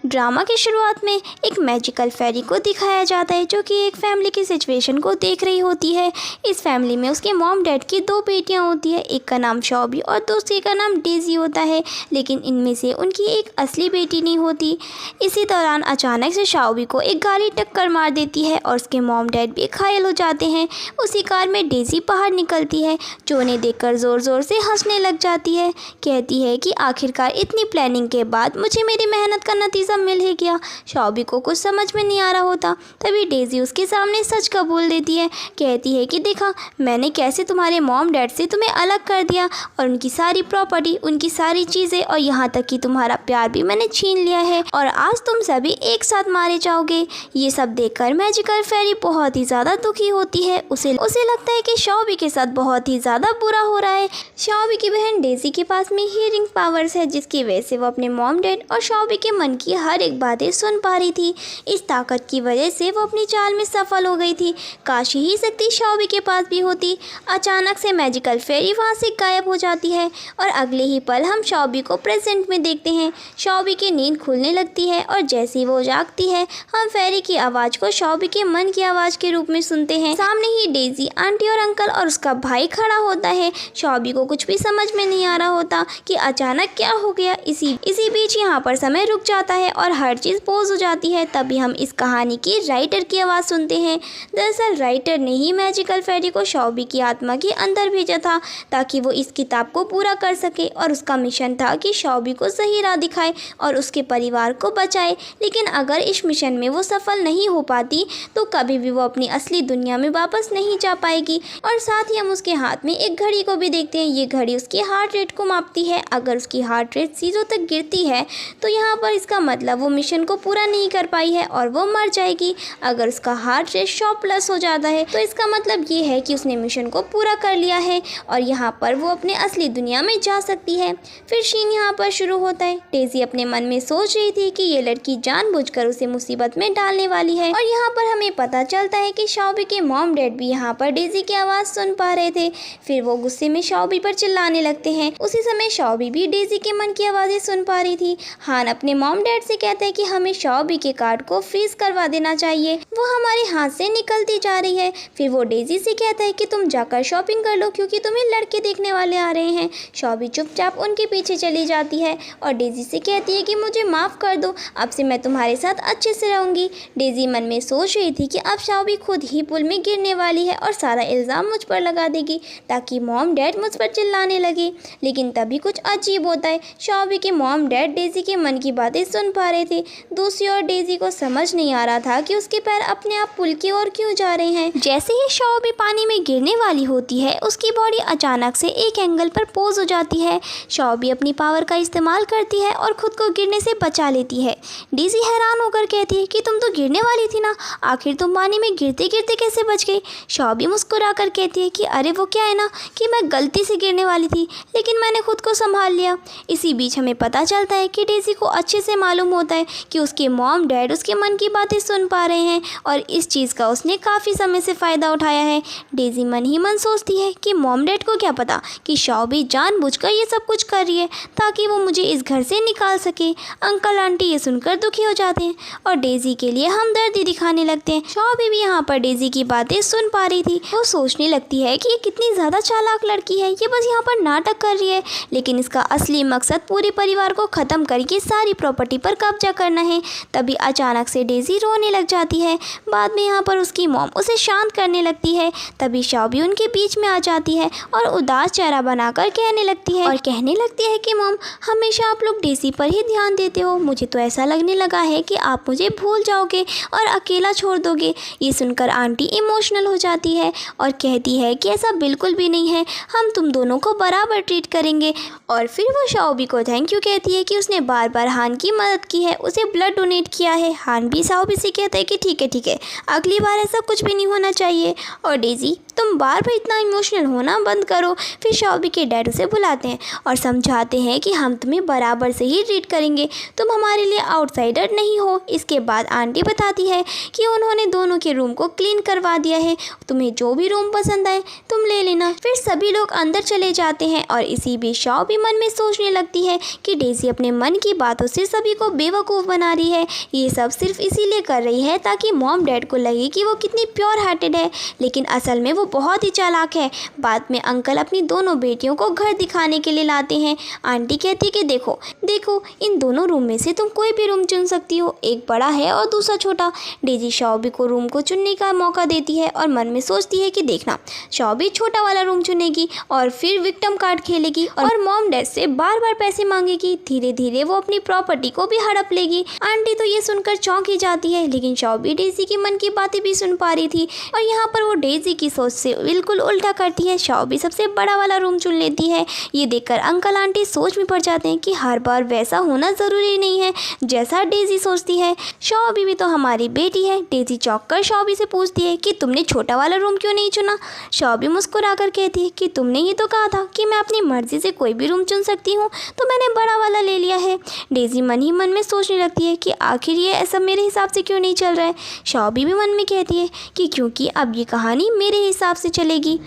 Drama की शुरुआत में एक मैजिकल फेरी को दिखाया जाता है जो कि एक फैमिली की सिचुएशन को देख रही होती है। इस फैमिली में उसके मॉम डैड की दो बेटियां होती है, एक का नाम शॉबी और दूसरी का नाम डेजी होता है, लेकिन इनमें से उनकी एक असली बेटी नहीं होती। इसी दौरान अचानक से शॉबी को एक गाड़ी टक्कर मार देती है और उसके मॉम डैड भी घायल हो जाते हैं। उसी कार में डेजी बाहर निकलती है जो उन्हें देखकर ज़ोर ज़ोर से हंसने लग जाती है। कहती है कि आखिरकार इतनी प्लानिंग के बाद मुझे मेरी मेहनत का नतीजा मिल ही गया। शॉबी को कुछ समझ में नहीं आ रहा होता, तभी डेजी उसके सामने सच का बोल देती है। कहती है कि देखा मैंने कैसे तुम्हारे मॉम डैड से तुम्हें अलग कर दिया और उनकी सारी प्रॉपर्टी, उनकी सारी चीज़ें और यहाँ तक कि तुम्हारा प्यार भी मैंने छीन लिया है और आज तुम सभी एक साथ मारे जाओगे। ये सब देखकर मैजिकल फेरी बहुत ही ज़्यादा दुखी होती है। उसे लगता है कि शॉबी के साथ बहुत ही ज़्यादा बुरा हो रहा है। शॉबी की बहन डेजी के पास में हियरिंग पावर्स है जिसकी वजह से वो अपने मॉम डैड और शॉबी के मन की हर एक बातें सुन पा रही थी। इस ताकत की वजह से वो अपनी चाल में सफल हो गई थी। काश यही शक्ति शॉबी के पास भी होती। अचानक से मैजिकल फेरी वहाँ से गायब हो जाती है और अगले ही पल हम शॉबी को प्रेजेंट में देखते हैं। शॉबी की नींद खुलने लगती है और जैसे ही वो जागती है हम फेरी की आवाज़ को शॉबी के मन की आवाज़ के रूप में सुनते हैं। सामने ही डेजी, आंटी और अंकल और उसका भाई खड़ा होता है। शॉबी को कुछ भी समझ में नहीं आ रहा होता कि अचानक क्या हो गया। इसी बीच यहाँ पर समय रुक जाता है और हर चीज़ पॉज हो जाती है। तभी हम इस कहानी की राइटर की आवाज़ सुनते हैं। दरअसल राइटर ने ही मैजिकल फेरी को शॉबी की आत्मा के अंदर भेजा था ताकि वो इस किताब को पूरा कर सके और उसका मिशन था कि शॉबी को सही राह दिखाए और उसके परिवार को बचाए। लेकिन अगर इस मिशन में वो सफल नहीं हो पाती तो कभी भी वो अपनी असली दुनिया में वापस नहीं जा पाएगी। और साथ ही हम उसके हाथ में एक घड़ी को भी देखते हैं। ये घड़ी उसकी हार्ट रेट को मापती है। अगर उसकी हार्ट रेट 0 तक गिरती है तो यहाँ पर इसका मतलब वो मिशन को पूरा नहीं कर पाई है और वो मर जाएगी। अगर उसका हार्ट रेट 100+ हो जाता है तो इसका मतलब ये है कि उसने मिशन को पूरा कर लिया है और यहाँ पर वो अपने असली दुनिया में जा सकती है। फिर सीन यहाँ पर शुरू होता है। डेजी अपने मन में सोच रही थी कि ये लड़की जानबूझकर उसे मुसीबत में डालने वाली है और यहाँ पर हमें पता चलता है कि शॉबी के मॉम डैड भी यहाँ पर डेजी की आवाज़ सुन पा रहे थे। फिर वो गुस्से में शॉबी पर चिल्लाने लगते हैं। उसी समय शॉबी भी डेजी के मन की आवाज़ें सुन पा रही थी। हान अपने मॉम डैड से कहते हैं कि हमें शॉबी के कार्ड को फ्रीज करवा देना चाहिए, वो हमारे हाथ से निकलती जा रही है। फिर वो डेजी से कहता है कि तुम जाकर शॉपिंग कर लो क्योंकि तुम्हें लड़के देखने वाले आ रहे हैं। शॉबी चुपचाप उनके पीछे चली जाती है और डेजी से कहती है कि मुझे माफ़ कर दो, अब से मैं तुम्हारे साथ अच्छे से रहूँगी। डेजी मन में सोच रही थी कि अब शॉबी खुद ही पुल में गिरने वाली है और सारा इल्ज़ाम मुझ पर लगा देगी ताकि मॉम डैड मुझ पर चिल्लाने लगे। लेकिन तभी कुछ अजीब होता है। शॉबी के मॉम डैड डेजी के मन की बातें सुन पा रहे थे। दूसरी ओर डेजी को समझ नहीं आ रहा था कि उसके पैर अपने आप पुल की ओर क्यों जा रहे हैं। जैसे ही शॉबी पानी में गिरने वाली होती है उसकी बॉडी अचानक से एक एंगल पर पोज हो जाती है। शॉबी अपनी पावर का इस्तेमाल करती है और खुद को गिरने से बचा लेती है। डेजी हैरान होकर कहती है कि तुम तो गिरने वाली थी ना, आखिर तुम पानी में गिरते गिरते कैसे बच गई। शॉबी मुस्कुरा कर कहती है कि अरे वो क्या है ना कि मैं गलती से गिरने वाली थी लेकिन मैंने खुद को संभाल लिया। इसी बीच हमें पता चलता है कि डेजी को अच्छे से मालूम होता है कि उसके मॉम डैड उसके मन की बातें सुन पा रहे हैं और इस चीज़ का उसने काफ़ी समय से फ़ायदा उठाया है। डेजी मन ही मन सोचती है कि मॉम डैड को क्या पता कि शॉबी जानबूझकर ये सब कुछ कर रही है ताकि वो मुझे इस घर से निकाल सके। अंकल आंटी ये सुनकर दुखी हो जाते हैं और डेजी के लिए हमदर्दी दिखाने लगते हैं। शॉबी भी यहाँ पर डेजी की बातें सुन पा रही थी। वो सोचने लगती है कि ये कितनी ज़्यादा चालाक लड़की है, ये बस यहाँ पर नाटक कर रही है लेकिन इसका असली मकसद पूरे परिवार को ख़त्म करके सारी प्रॉपर्टी पर कब्जा करना है। तभी अचानक से डेजी रोने लग जाती है। बाद में यहाँ पर उसकी मॉम उसे शांत करने लगती है। तभी शॉबी उनके बीच में आ जाती है और उदास चेहरा बनाकर कहने लगती है कि मॉम हमेशा आप लोग डेजी पर ही ध्यान देते हो, मुझे तो ऐसा लगने लगा है कि आप मुझे भूल जाओगे और अकेला छोड़ दोगे। ये सुनकर आंटी इमोशनल हो जाती है और कहती है कि ऐसा बिल्कुल भी नहीं है, हम तुम दोनों को बराबर ट्रीट करेंगे। और फिर वो शॉबी को थैंक यू कहती है कि उसने बार बार हान की मदद की है, उसे ब्लड डोनेट किया है। हान भी शॉबी से कहता है कि ठीक है अगली बार ऐसा कुछ भी नहीं होना चाहिए। और डेजी तुम बार बार इतना इमोशनल होना बंद करो। फिर शॉबी के डैड उसे बुलाते हैं और समझाते हैं कि हम तुम्हें बराबर से ही ट्रीट करेंगे, तुम हमारे लिए आउटसाइडर नहीं हो। इसके बाद आंटी बताती है कि उन्होंने दोनों के रूम को क्लीन करवा दिया है, तुम्हें जो भी रूम पसंद आए तुम ले लेना। फिर सभी लोग अंदर चले जाते हैं और इसी बीच शॉबी मन में सोचने लगती है कि डेज़ी अपने मन की बातों से सभी को बेवकूफ़ बना रही है। ये सब सिर्फ इसीलिए कर रही है ताकि मॉम डैड को लगे कि वो कितनी प्योर हार्टेड है, लेकिन असल में वो बहुत ही चालाक है। बाद में अंकल अपनी दोनों बेटियों को घर दिखाने के लिए लाते हैं। आंटी कहती है कि देखो देखो, इन दोनों रूम में से तुम कोई भी रूम चुन सकती हो, एक बड़ा है और दूसरा छोटा। डेज़ी शॉबी को रूम को चुनने का मौका देती है और मन में सोचती है कि देखना, शॉबी छोटा वाला रूम चुनेगी और फिर विक्टिम कार्ड खेलेगी और मॉम डैड से बार बार पैसे मांगेगी। धीरे धीरे वो अपनी प्रॉपर्टी को भी हड़प लेगी। आंटी तो ये सुनकर चौंक ही जाती है, लेकिन शॉबी डेज़ी की मन की बातें भी सुन पा रही थी और यहाँ पर वो डेज़ी की सोच से बिल्कुल उल्टा करती है। शॉबी सबसे बड़ा वाला रूम चुन लेती है। ये देखकर अंकल आंटी सोच में पड़ जाते हैं कि हर बार वैसा होना ज़रूरी नहीं है जैसा डेज़ी सोचती है। शॉबी भी तो हमारी बेटी है। डेज़ी चौंक कर शॉबी से पूछती है कि तुमने छोटा वाला रूम क्यों नहीं चुना। शॉबी मुस्कुराकर कहती है कि तुमने ही तो कहा था कि मैं अपनी मर्जी से कोई भी रूम चुन सकती हूँ, तो मैंने बड़ा वाला ले लिया है। डेज़ी मन ही मन में सोचने लगती है कि आखिर ये ऐसा मेरे हिसाब से क्यों नहीं चल रहा है। शॉबी भी मन में कहती है कि क्योंकि अब ये कहानी मेरे हिसाब से चलेगी।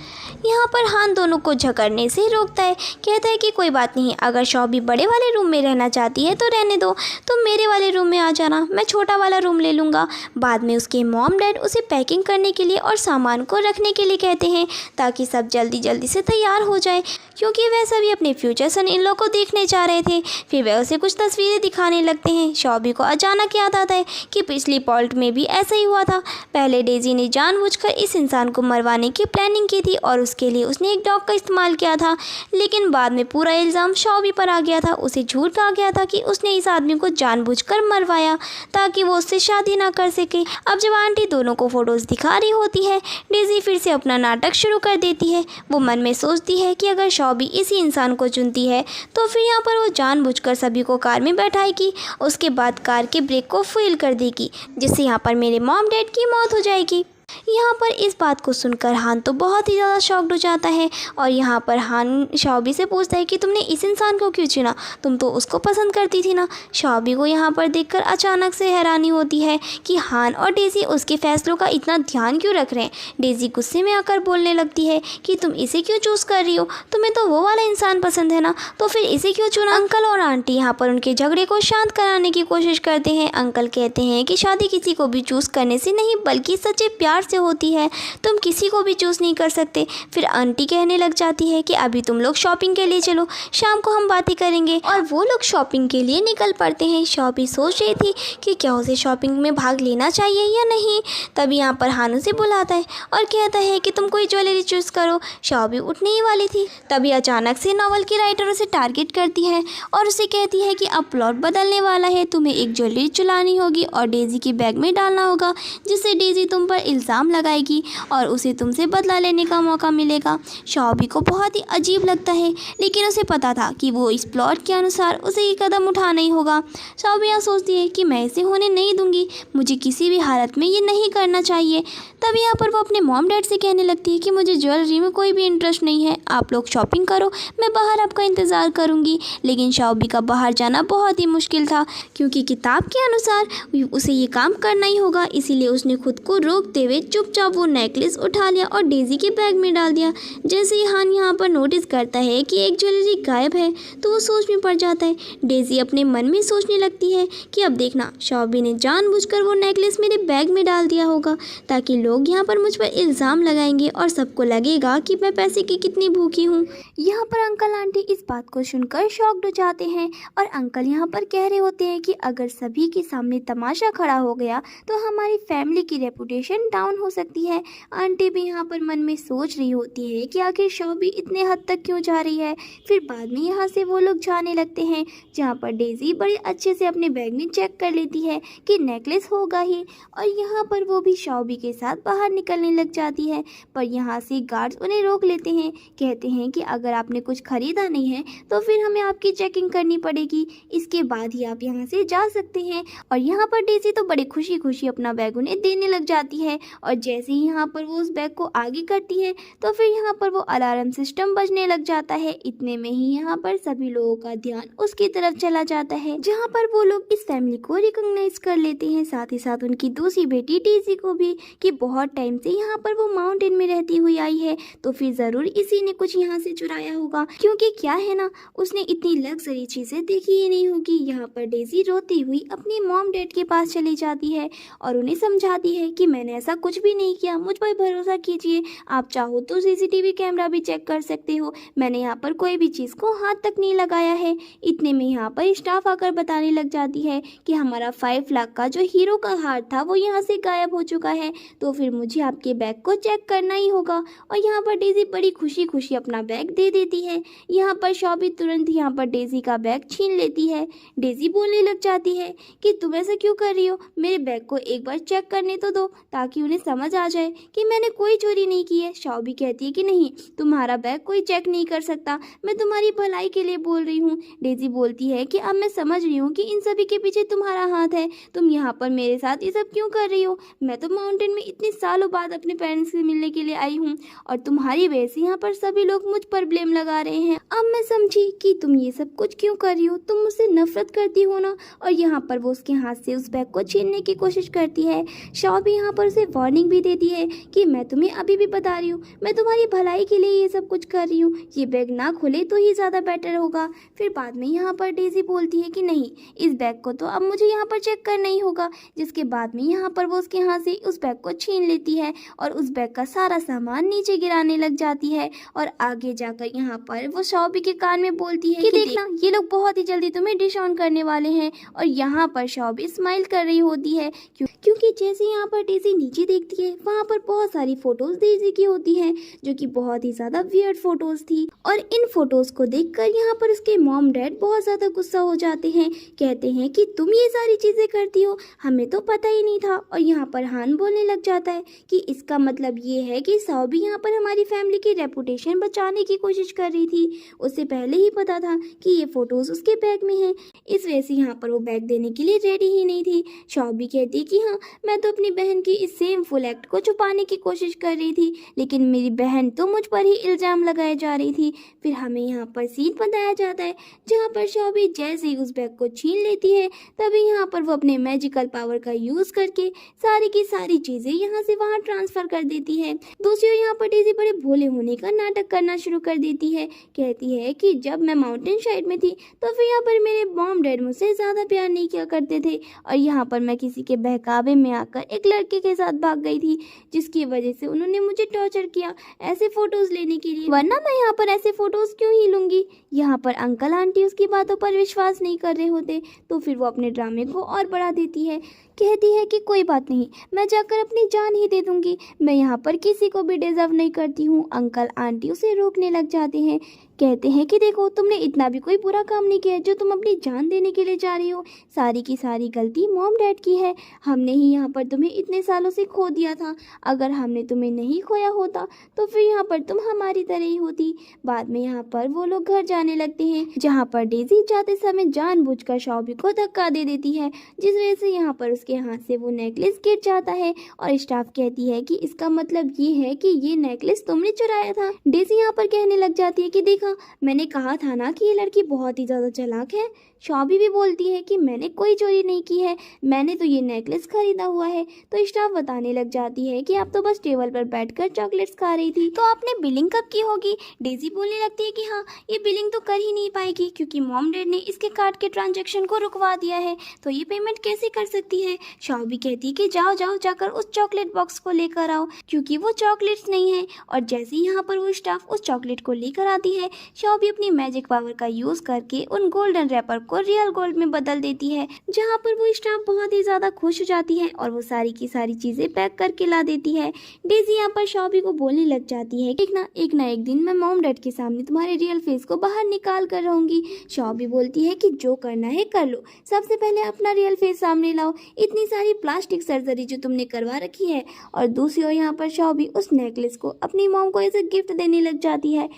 यहाँ पर हान दोनों को झगड़ने से रोकता है, कहता है कि कोई बात नहीं, अगर शॉबी बड़े वाले रूम में रहना चाहती है तो रहने दो, तुम मेरे वाले रूम में आ जाना, मैं छोटा वाला रूम ले लूँगा। बाद में उसके मॉम डैड उसे पैकिंग करने के लिए और सामान को रखने के लिए कहते हैं ताकि सब जल्दी जल्दी से तैयार हो जाए, क्योंकि वह सभी अपने फ्यूचर सन इन लोग को देखने जा रहे थे। फिर वह उसे कुछ तस्वीरें दिखाने लगते हैं। शॉबी को अचानक याद आता है कि पिछली पॉल्ट में भी ऐसा ही हुआ था। पहले डेज़ी ने जानबूझकर इस इंसान को मरवाने की प्लानिंग की थी और उसके लिए उसने एक डॉग का इस्तेमाल किया था, लेकिन बाद में पूरा इल्ज़ाम शॉबी पर आ गया था। उसे झूठ कहा गया था कि उसने इस आदमी को जानबूझकर मरवाया ताकि वो उससे शादी ना कर सके। अब जब आंटी दोनों को फोटोज़ दिखा रही होती है, डेज़ी फिर से अपना नाटक शुरू कर देती है। वो मन में सोचती है कि अगर शॉबी इसी इंसान को चुनती है तो फिर यहाँ पर वो जानबूझकर सभी को कार में बैठाएगी, उसके बाद कार के ब्रेक को फेल कर देगी, जिससे यहाँ पर मेरे मॉम डैड की मौत हो जाएगी। यहाँ पर इस बात को सुनकर हान तो बहुत ही ज़्यादा शॉक्ड हो जाता है और यहाँ पर हान शॉबी से पूछता है कि तुमने इस इंसान को क्यों चुना, तुम तो उसको पसंद करती थी ना। शॉबी को यहाँ पर देखकर अचानक से हैरानी होती है कि हान और डेज़ी उसके फैसलों का इतना ध्यान क्यों रख रहे हैं। डेज़ी गुस्से में आकर बोलने लगती है कि तुम इसे क्यों चूज़ कर रही हो, तुम्हें तो वो वाला इंसान पसंद है ना, तो फिर इसे क्यों चुना। अंकल और आंटी यहाँ पर उनके झगड़े को शांत कराने की कोशिश करते हैं। अंकल कहते हैं कि शादी किसी को भी चूज़ करने से नहीं बल्कि सच्चे प्यार से होती है, तुम किसी को भी चूज़ नहीं कर सकते। फिर आंटी कहने लग जाती है कि अभी तुम लोग शॉपिंग के लिए चलो, शाम को हम बातें करेंगे, और वो लोग शॉपिंग के लिए निकल पड़ते हैं। शॉबी सोच रही थी कि क्या उसे शॉपिंग में भाग लेना चाहिए या नहीं। तभी यहाँ पर हान उसे बुलाता है और कहता है कि तुम कोई ज्वेलरी चूज़ करो। शॉबी उठने ही वाली थी, तभी अचानक से नॉवल की राइटर उसे टारगेट करती है और उसे कहती है कि अब प्लॉट बदलने वाला है, तुम्हें एक ज्वेलरी चुलानी होगी और डेज़ी के बैग में डालना होगा, जिससे डेज़ी तुम पर इल्ज़ाम लगाएगी और उसे तुमसे बदला लेने का मौका मिलेगा। शॉबी को बहुत ही अजीब लगता है, लेकिन उसे पता था कि वो इस प्लॉट के अनुसार उसे ये कदम उठाना ही होगा। शॉबी यहाँ सोचती है कि मैं इसे होने नहीं दूंगी, मुझे किसी भी हालत में ये नहीं करना चाहिए। तभी यहाँ पर वो अपने मॉम डैड से कहने लगती है कि मुझे ज्वेलरी में कोई भी इंटरेस्ट नहीं है, आप लोग शॉपिंग करो, मैं बाहर आपका इंतज़ार करूँगी। लेकिन शॉबी का बाहर जाना बहुत ही मुश्किल था, क्योंकि किताब के अनुसार उसे ये काम करना ही होगा। इसीलिए उसने खुद को रोकते हुए चुपचाप वो नेकलेस उठा लिया और डेज़ी के बैग में डाल दिया। जैसे ही हान यहाँ पर नोटिस करता है कि एक ज्वेलरी गायब है तो वो सोच में पड़ जाता है। डेज़ी अपने मन में सोचने लगती है कि अब देखना, शॉबी ने जानबूझकर वो नेकलेस मेरे बैग में डाल दिया होगा ताकि लोग यहाँ पर मुझ पर इल्ज़ाम लगाएंगे और सबको लगेगा कि मैं पैसे की कितनी भूखी हूँ। यहाँ पर अंकल आंटी इस बात को सुनकर शॉक्ड हो जाते हैं और अंकल यहाँ पर कह रहे होते हैं कि अगर सभी के सामने तमाशा खड़ा हो गया तो हमारी फैमिली की रेपुटेशन डाउन हो सकती है। आंटी भी यहाँ पर मन में सोच रही होती है कि आखिर शॉबी इतने हद तक क्यों जा रही है। फिर बाद में यहाँ से वो लोग जाने लगते हैं, जहाँ पर डेज़ी बड़े अच्छे से अपने बैग में चेक कर लेती है कि नेकलेस होगा ही, और यहाँ पर वो भी शॉबी के साथ बाहर निकलने लग जाती है। पर यहाँ से गार्ड्स उन्हें रोक लेते हैं, कहते हैं कि अगर आपने कुछ खरीदा नहीं है तो फिर हमें आपकी चेकिंग करनी पड़ेगी, इसके बाद ही आप यहाँ से जा सकते हैं। और यहाँ पर डेज़ी तो बड़ी खुशी खुशी अपना बैग उन्हें देने लग जाती है और और जैसे ही यहाँ पर वो उस बैग को आगे करती है तो फिर यहाँ पर वो अलार्म सिस्टम बजने लग जाता है। इतने में ही यहाँ पर सभी लोगों का ध्यान उसकी तरफ चला जाता है, जहाँ पर वो लोग इस फैमिली को रिकॉग्नाइज कर लेते हैं, साथ ही साथ उनकी दूसरी बेटी डेज़ी को भी, कि बहुत टाइम से यहाँ पर वो माउंटेन में रहती हुई आई है तो फिर जरूर इसी ने कुछ यहाँ से चुराया होगा, क्योंकि क्या है ना, उसने इतनी लग्जरी चीजें देखी ही नहीं होगी। यहाँ पर डेज़ी रोती हुई अपनी मॉम डैड के पास चली जाती है और उन्हें समझाती है कि मैंने ऐसा कुछ भी नहीं किया, मुझ पर भरोसा कीजिए, आप चाहो तो सीसीटीवी कैमरा भी चेक कर सकते हो, मैंने यहाँ पर कोई भी चीज को हाथ तक नहीं लगाया है। इतने में यहाँ पर स्टाफ आकर बताने लग जाती है कि हमारा 5 लाख का जो हीरो का हार था वो यहाँ से गायब हो चुका है, तो फिर मुझे आपके बैग को चेक करना ही होगा। और यहाँ पर डेज़ी बड़ी खुशी खुशी अपना बैग दे देती है। यहाँ पर शॉबी तुरंत यहाँ पर डेज़ी का बैग छीन लेती है। डेज़ी बोलने लग जाती है कि तुम ऐसा क्यों कर रही हो, मेरे बैग को एक बार चेक करने तो दो ताकि उन्हें समझ आ जाए कि मैंने कोई चोरी नहीं की है। शॉबी कहती है कि नहीं, तुम्हारा बैग कोई चेक नहीं कर सकता, मैं तुम्हारी भलाई के लिए बोल रही हूँ। डेज़ी बोलती है कि अब मैं समझ रही हूँ कि इन सभी के पीछे तुम्हारा हाथ है, तुम यहाँ पर मेरे साथ ये सब क्यों कर रही हो, मैं तो माउंटेन में इतने सालों बाद अपने पेरेंट्स से मिलने के लिए आई हूँ और तुम्हारी वजह से यहाँ पर सभी लोग मुझ पर ब्लेम लगा रहे हैं। अब मैं समझी कि तुम ये सब कुछ क्यों कर रही हो, तुम मुझसे नफरत करती हो ना। और यहाँ पर वो उसके हाथ से उस बैग को छीनने की कोशिश करती है। शॉबी यहाँ पर उसे वार्निंग भी देती है कि मैं तुम्हें अभी भी बता रही हूँ, मैं तुम्हारी भलाई के लिए ये सब कुछ कर रही हूँ, ये बैग ना खुले तो ही ज़्यादा बेटर होगा। फिर बाद में यहाँ पर डेज़ी बोलती है कि नहीं, इस बैग को तो अब मुझे यहाँ पर चेक करना ही होगा, जिसके बाद में यहाँ पर वो उसके हाथ से उस बैग को छीन लेती है और उस बैग का सारा सामान नीचे गिराने लग जाती है। और आगे जाकर यहाँ पर वो शॉबी के कान में बोलती है कि देखना, ये लोग बहुत ही जल्दी तुम्हें डिश ऑन करने वाले हैं। और यहाँ पर शॉबी स्माइल कर रही होती है क्योंकि जैसे यहाँ पर डेज़ी नीचे देखती है वहाँ पर बहुत सारी फोटोज डेज़ी की होती हैं जो कि बहुत ही ज्यादा वियर्ड फोटोज थी। और इन फोटोज को देखकर यहाँ पर उसके मॉम डैड बहुत ज्यादा गुस्सा हो जाते हैं, कहते हैं कि तुम ये सारी चीजें करती हो, हमें तो पता ही नहीं था। और यहाँ पर हान बोलने लग जाता है कि इसका मतलब ये है कि शॉबी यहाँ पर हमारी फैमिली की रेपुटेशन बचाने की कोशिश कर रही थी, उसे पहले ही पता था कि ये फोटोज उसके बैग में है, इस वजह से यहाँ पर वो बैग देने के लिए रेडी ही नहीं थी। शॉबी कहती कि हाँ, मैं तो अपनी बहन की इस सेम फुल एक्ट को छुपाने की कोशिश कर रही थी, लेकिन मेरी बहन तो मुझ पर ही इल्जाम लगाए जा रही थी। फिर हमें यहाँ पर सीन बताया जाता है जहाँ पर शॉबी जैसे ही उस बैग को छीन लेती है तभी यहाँ पर वो अपने मैजिकल पावर का यूज करके सारी की सारी चीजें यहाँ से वहाँ ट्रांसफर कर देती है। दूसरी ओर यहाँ पर डेज़ी बड़े भोले होने का नाटक करना शुरू कर देती है, कहती है कि जब मैं माउंटेन साइड में थी तो फिर यहाँ पर मेरे मॉम डैड मुझसे ज्यादा प्यार नहीं किया करते थे और यहाँ पर मैं किसी के बहकावे में आकर एक लड़के के साथ भाग गई थी, जिसकी वजह से उन्होंने मुझे टॉर्चर किया ऐसे फोटोज लेने के लिए, वरना मैं यहाँ पर ऐसे फोटोज क्यों ही लूंगी। यहाँ पर अंकल आंटी उसकी बातों पर विश्वास नहीं कर रहे होते तो फिर वो अपने ड्रामे को और बढ़ा देती है, कहती है कि कोई बात नहीं, मैं जाकर अपनी जान ही दे दूंगी, मैं यहाँ पर किसी को भी डिजर्व नहीं करती हूँ। अंकल आंटी उसे रोकने लग जाते हैं, कहते हैं कि देखो, तुमने इतना भी कोई बुरा काम नहीं किया जो तुम अपनी जान देने के लिए जा रही हो, सारी की सारी गलती मॉम डैड की है, हमने ही यहाँ पर तुम्हें इतने सालों से खो दिया था, अगर हमने तुम्हें नहीं खोया होता तो फिर यहाँ पर तुम हमारी तरह ही होती। बाद में यहाँ पर वो लोग घर जाने लगते हैं, जहाँ पर डेज़ी जाते समय जानबूझकर शॉबी को धक्का दे देती है, जिस वजह से यहाँ पर उसके हाथ से वो नेकलेस गिर जाता है और स्टाफ कहती है कि इसका मतलब ये है कि ये नेकलेस तुमने चुराया था। डेज़ी यहाँ पर कहने लग जाती है कि देखा, मैंने कहा था ना कि ये लड़की बहुत ही ज्यादा चालाक है। शॉबी भी बोलती है कि मैंने कोई चोरी नहीं की है, मैंने तो ये नेकलेस खरीदा हुआ है। तो स्टाफ बताने लग जाती है कि आप तो बस टेबल पर बैठकर चॉकलेट्स खा रही थी, तो आपने बिलिंग कब की होगी। डेज़ी बोलने लगती है कि हाँ, ये बिलिंग तो कर ही नहीं पाएगी क्योंकि मॉम डैड ने इसके कार्ड के ट्रांजैक्शन को रुकवा दिया है, तो ये पेमेंट कैसे कर सकती है। शॉबी कहती है कि जाओ जाओ जाकर उस चॉकलेट बॉक्स को लेकर आओ, क्योंकि वो चॉकलेट्स नहीं है। और जैसे ही यहाँ पर वो स्टाफ उस चॉकलेट को लेकर आती है, शॉबी अपनी मैजिक पावर का यूज करके उन गोल्डन रैपर को रियल गोल्ड में बदल देती है, जहाँ पर वो स्टाफ बहुत ही ज्यादा खुश हो जाती है और वो सारी की सारी चीजें पैक करके ला देती है। डेज़ी यहाँ पर शॉबी को बोलने लग जाती है कि एक ना एक दिन मैं मॉम डैड के सामने तुम्हारे रियल फेस को बाहर निकाल कर रहूंगी। शॉबी बोलती है कि जो करना है कर लो, सबसे पहले अपना रियल फेस सामने लाओ, इतनी सारी प्लास्टिक सर्जरी जो तुमने करवा रखी है। और दूसरी ओर यहाँ पर शॉबी उस नेकलेस को अपनी मॉम को एज ए गिफ्ट देने लग जाती है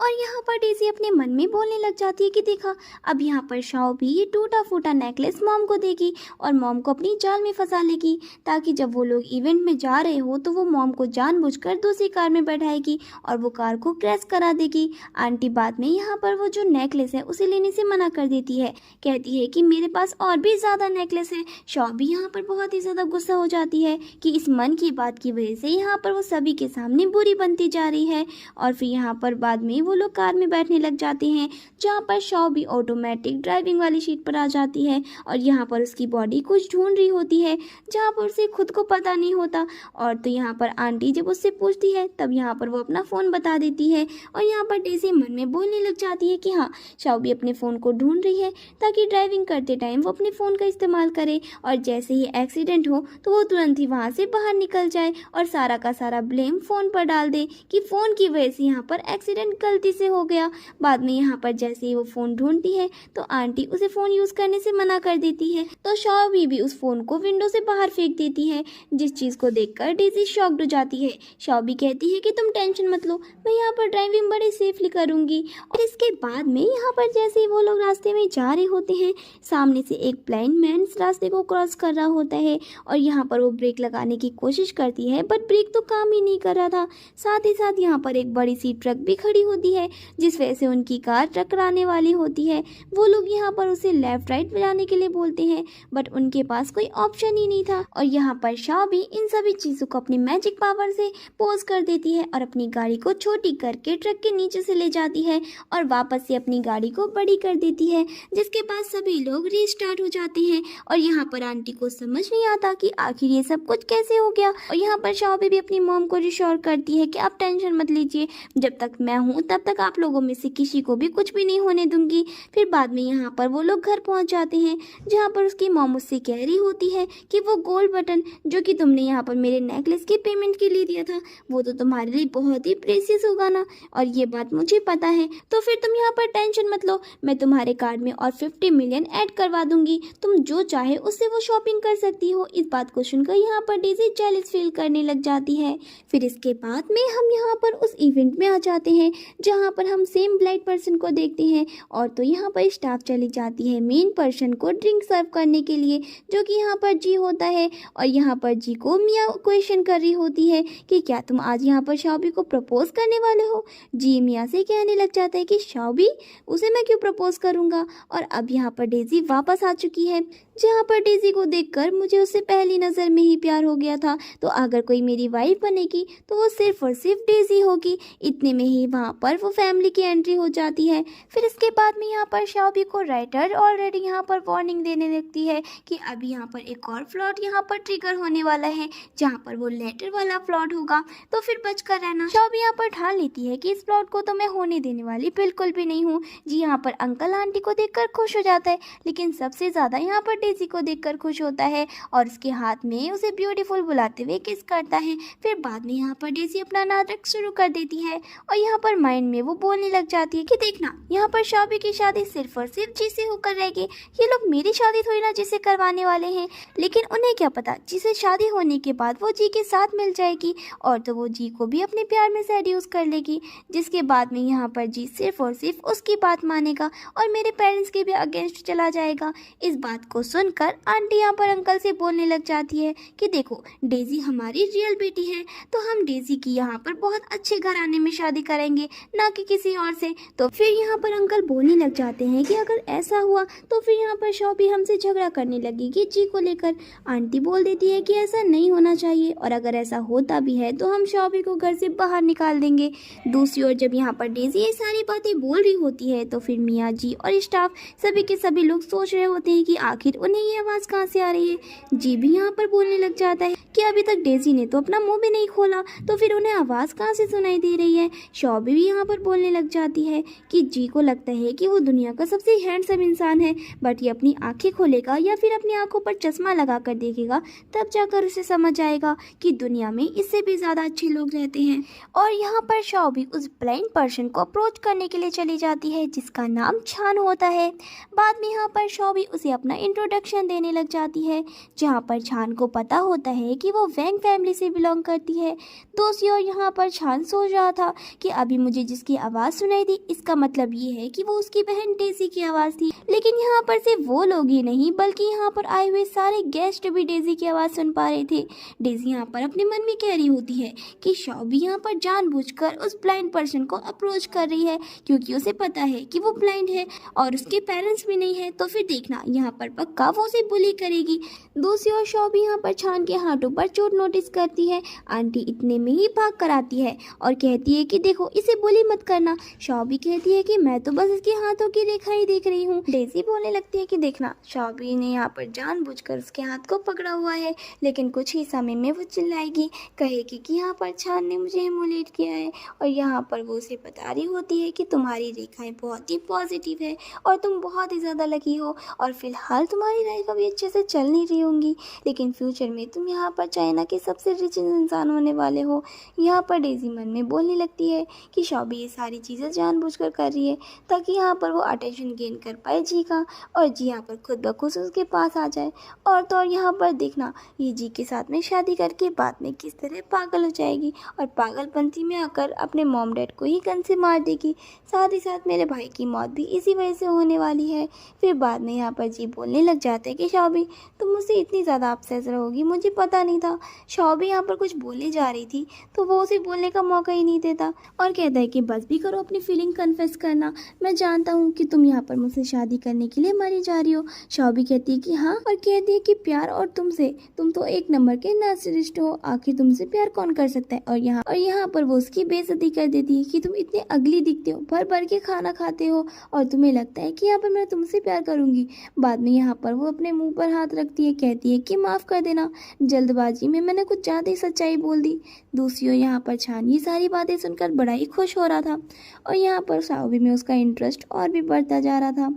और यहाँ पर डेज़ी अपने मन में बोलने लग जाती है कि देखा, अब यहाँ पर शाओ भी ये टूटा फूटा नेकलेस मॉम को देगी और मॉम को अपनी जाल में फंसा लेगी, ताकि जब वो लोग इवेंट में जा रहे हो तो वो मॉम को जानबूझकर दूसरी कार में बैठाएगी और वो कार को क्रैश करा देगी। आंटी बाद में यहाँ पर वो जो नेकलेस है उसे लेने से मना कर देती है, कहती है कि मेरे पास और भी ज़्यादा नेकलेस है। शाओ भी यहाँ पर बहुत ही ज़्यादा गुस्सा हो जाती है कि इस मन की बात की वजह से यहाँ पर वो सभी के सामने बुरी बनती जा रही है। और फिर यहाँ पर बाद में वो लोग कार में बैठने लग जाते हैं, जहाँ पर शाओ भी ऑटोमेटिक ड्राइविंग वाली सीट पर आ जाती है और यहाँ पर उसकी बॉडी कुछ ढूंढ रही होती है जहाँ पर उसे खुद को पता नहीं होता। और तो यहाँ पर आंटी जब उससे पूछती है तब यहाँ पर वो अपना फ़ोन बता देती है और यहाँ पर डेज़ी मन में बोलने लग जाती है कि हाँ, शाओ भी अपने फ़ोन को ढूंढ रही है ताकि ड्राइविंग करते टाइम वो अपने फ़ोन का इस्तेमाल करे और जैसे ही एक्सीडेंट हो तो वो तुरंत ही वहाँ से बाहर निकल जाए और सारा का सारा ब्लेम फ़ोन पर डाल दे कि फ़ोन की वजह से यहाँ पर एक्सीडेंट गलती से हो गया। बाद में यहाँ पर जैसे ही वो फ़ोन ढूंढती है तो आंटी उसे फ़ोन यूज़ करने से मना कर देती है, तो शाओ भी उस फ़ोन को विंडो से बाहर फेंक देती है, जिस चीज़ को देखकर डेज़ी शॉक्ड हो जाती है। शाओ भी कहती है कि तुम टेंशन मत लो, मैं यहाँ पर ड्राइविंग बड़े सेफली करूँगी। और इसके बाद में यहाँ पर जैसे ही वो लोग रास्ते में जा रहे होते हैं, सामने से एक ब्लाइंड मैन रास्ते को क्रॉस कर रहा होता है और यहाँ पर वो ब्रेक लगाने की कोशिश करती है बट ब्रेक तो काम ही नहीं कर रहा था। साथ ही साथ यहाँ पर एक बड़ी सी ट्रक भी खड़ी होती है जिस वजह से उनकी कार टकराने वाली होती है। वो लोग यहाँ पर उसे लेफ्ट राइट जाने के लिए बोलते हैं बट उनके पास कोई ऑप्शन ही नहीं था और यहाँ पर शाओ भी इन सभी चीज़ों को अपनी मैजिक पावर से पोज कर देती है और अपनी गाड़ी को छोटी करके ट्रक के नीचे से ले जाती है और वापस से अपनी गाड़ी को बड़ी कर देती है, जिसके बाद सभी लोग रीस्टार्ट हो जाते हैं। और यहाँ पर आंटी को समझ नहीं आता कि आखिर ये सब कुछ कैसे हो गया और यहाँ पर शाओ भी अपनी मॉम को रिश्योर करती है कि आप टेंशन मत लीजिए, जब तक मैं हूँ तब तक आप लोगों में से किसी को भी कुछ भी नहीं होने दूंगी। फिर बाद में यहाँ पर वो लोग घर पहुँच जाते हैं, जहाँ पर उसकी मॉम उससे कह रही होती है कि वो गोल्ड बटन जो कि तुमने यहाँ पर मेरे नेकलेस की पेमेंट के लिए दिया था वो तो तुम्हारे लिए बहुत ही प्रेशियस होगा ना, और ये बात मुझे पता है, तो फिर तुम यहाँ पर टेंशन मत लो, मैं तुम्हारे कार्ड में और 50 मिलियन ऐड करवा दूंगी, तुम जो चाहे उससे वो शॉपिंग कर सकती हो। इस बात को सुनकर यहाँ पर डेज़ी जेलस फील करने लग जाती है। फिर इसके बाद में हम यहाँ पर उस इवेंट में आ जाते हैं जहाँ पर हम सेम ब्लाइंड पर्सन को देखते हैं और तो यहाँ पर स्टाफ चली जाती है मेन पर्सन को ड्रिंक सर्व करने के लिए, जो कि यहाँ पर जी होता है। और यहाँ पर जी को मिया क्वेश्चन कर रही होती है कि क्या तुम आज यहाँ पर शाओबी को प्रपोज करने वाले हो। जी मिया से कहने लग जाता है कि शाओबी, उसे मैं क्यों प्रपोज करूँगा। और अब यहाँ पर डेज़ी वापस आ चुकी है, जहाँ पर डेज़ी को देखकर मुझे उससे पहली नज़र में ही प्यार हो गया था, तो अगर कोई मेरी वाइफ बनेगी तो वो सिर्फ और सिर्फ डेज़ी होगी। इतने में ही वहाँ पर वो फैमिली की एंट्री हो जाती है। फिर इसके बाद में यहाँ पर शाओबी को राइटर ऑलरेडी यहाँ पर वार्निंग देने लगती है कि अभी यहाँ पर एक और फ्लॉट यहाँ पर ट्रिगर होने वाला है, जहाँ पर वो लेटर वाला फ्लॉट होगा, तो फिर बच कर रहना। शाओबी यहाँ पर ठान लेती है कि इस फ्लॉट को तो मैं होने देने वाली बिल्कुल भी नहीं हूँ। जी यहाँ पर अंकल आंटी को देखकर खुश हो जाता है, लेकिन सबसे ज़्यादा यहाँ पर डेज़ी को देखकर खुश होता है और उसके हाथ में उसे ब्यूटीफुल बुलाते हुए किस करता है। फिर बाद में यहाँ पर डेज़ी अपना नाटक शुरू कर देती है और यहाँ पर माइंड में वो बोलने लग जाती है कि देखना, यहाँ पर शाओबी की शादी सिर्फ और सिर्फ जी से होकर रहेगी, ये लोग मेरी शादी थोड़ी ना जिसे करवाने वाले हैं। लेकिन उन्हें क्या पता, जिसे शादी होने के बाद वो जी के साथ मिल जाएगी और तो वो जी को भी अपने प्यार में सेड्यूस कर लेगी, जिसके बाद में यहाँ पर जी सिर्फ और सिर्फ उसकी बात मानेगा और मेरे पेरेंट्स के भी अगेंस्ट चला जाएगा। इस बात को सुनकर आंटी यहाँ पर अंकल से बोलने लग जाती है कि देखो, डेज़ी हमारी रियल बेटी है, तो हम डेज़ी की यहाँ पर बहुत अच्छे घराने में शादी करेंगे, ना कि किसी और से। तो फिर यहाँ पर अंकल बोलने लग जाते हैं कि अगर ऐसा हुआ तो फिर यहाँ पर शाओबी हमसे झगड़ा करने लगेगी जी को लेकर। आंटी बोल देती है कि ऐसा नहीं होना चाहिए और अगर ऐसा होता भी है तो हम शाओबी को घर से बाहर निकाल देंगे। दूसरी ओर जब यहाँ पर डेज़ी ये सारी बातें बोल रही होती है तो फिर मियाँ जी और स्टाफ सभी के सभी लोग सोच रहे होते हैं कि आखिर उन्हें ये आवाज़ कहाँ से आ रही है। जी भी यहाँ पर बोलने लग जाता है कि अभी तक डेज़ी ने तो अपना मुंह भी नहीं खोला, तो फिर उन्हें आवाज़ कहाँ से सुनाई दे रही है। शाओबी भी यहाँ पर बोलने लग जाती है कि जी को लगता है कि वो दुनिया का सबसे हैंडसम इंसान है, बट ये अपनी आंखें खोलेगा या फिर अपनी आंखों पर चश्मा लगा कर देखेगा, तब जाकर उसे समझ आएगा कि दुनिया में इससे भी ज़्यादा अच्छे लोग रहते हैं। और यहाँ पर शाओबी उस ब्लाइंड पर्सन को अप्रोच करने के लिए चली जाती है जिसका नाम छान होता है। बाद में यहाँ पर शाओबी उसे अपना इंट्रोड्यूस इंट्रोडक्शन देने लग जाती है, जहाँ पर छान को पता होता है कि वो वैंग फैमिली से बिलोंग करती है। दूसरी ओर यहाँ पर छान सोच रहा था कि अभी मुझे जिसकी आवाज़ सुनाई दी इसका मतलब ये है कि वो उसकी बहन डेजी की आवाज़ थी। लेकिन यहाँ पर सिर्फ वो लोग ही नहीं बल्कि यहाँ पर आए हुए सारे गेस्ट भी डेजी की आवाज़ सुन पा रहे थे। डेजी यहाँ पर अपने मन में कह रही होती है कि शॉबी यहाँ पर जानबूझकर उस ब्लाइंड पर्सन को अप्रोच कर रही है, क्योंकि उसे पता है कि वो ब्लाइंड है और उसके पेरेंट्स भी नहीं है, तो फिर देखना यहाँ पर पक्का वो उसे बुली करेगी। दूसरी ओर शॉबी यहाँ पर छान के हाथों पर चोट नोटिस करती है। आंटी इतने में ही भाग कर आती है और कहती है कि देखो इसे बुली मत करना। शॉबी कहती है कि मैं तो बस इसके हाथों की रेखा ही देख रही हूँ। डेजी बोलने लगती है कि देखना शॉबी ने यहाँ पर जानबूझकर उसके हाथ को पकड़ा हुआ है, लेकिन कुछ ही समय में वो चिल्लाएगी, कहेगी कि यहाँ पर छान ने मुझे इमुलेट किया है। और यहाँ पर वो उसे बता रही होती है कि तुम्हारी रेखाएं बहुत ही पॉजिटिव है और तुम बहुत ही ज़्यादा लकी हो, और फिलहाल तुम्हारी लाइफ अभी अच्छे से चल नहीं रही होंगी, लेकिन फ्यूचर में तुम यहाँ पर चाइना के सबसे रिच इंसान होने वाले हो। यहाँ पर डेजी मन में बोलने लगती है कि शॉबी ये सारी चीज़ें जानबूझकर कर रही है ताकि यहाँ पर वो अटेंशन गेन कर पाए जी का, और जी यहाँ पर खुद ब खुद उसके पास आ जाए। और तो और यहाँ पर देखना ये जी के साथ में शादी करके बाद में किस तरह पागल हो जाएगी और पागलपंथी में आकर अपने मॉम डैड को ही गन से मार देगी। साथ ही साथ मेरे भाई की मौत भी इसी वजह से होने वाली है। फिर बाद में यहाँ पर जी बोलने लग जाते हैं कि शॉबी तुम मुझसे इतनी ज़्यादा अपसेस रहोगी, मुझे पता नहीं था। शॉबी यहाँ पर कुछ बोलने जा रही थी तो वो उसे बोलने का मौका ही नहीं देता और कहता है कि बस भी करो अपनी फीलिंग कन्फेस करना, मैं जानता हूँ कि तुम यहाँ पर मुझसे शादी करने के लिए मरी जा रही हो। शॉबी कहती है कि हाँ, और कहती है कि प्यार और तुमसे, तुम तो एक नंबर के नार्सिसिस्ट हो, आखिर तुमसे प्यार कौन कर सकता है। और यहाँ पर वो उसकी बेइज्जती कर देती है कि तुम इतने अगली दिखते हो, भर भर के खाना खाते हो और तुम्हें लगता है कि यहाँ पर मैं तुमसे प्यार करूंगी। बाद में यहाँ पर वो अपने मुंह पर हाथ रखती है, कहती है कि माफ़ कर देना, जल्दबाजी में मैंने कुछ ज़्यादा ही सच्चाई बोल दी। दूसरी ओर यहाँ पर छान ये सारी बातें सुनकर बड़ा ही खुश हो रहा था और यहाँ पर शॉबी में उसका इंटरेस्ट और भी बढ़ता जा रहा था।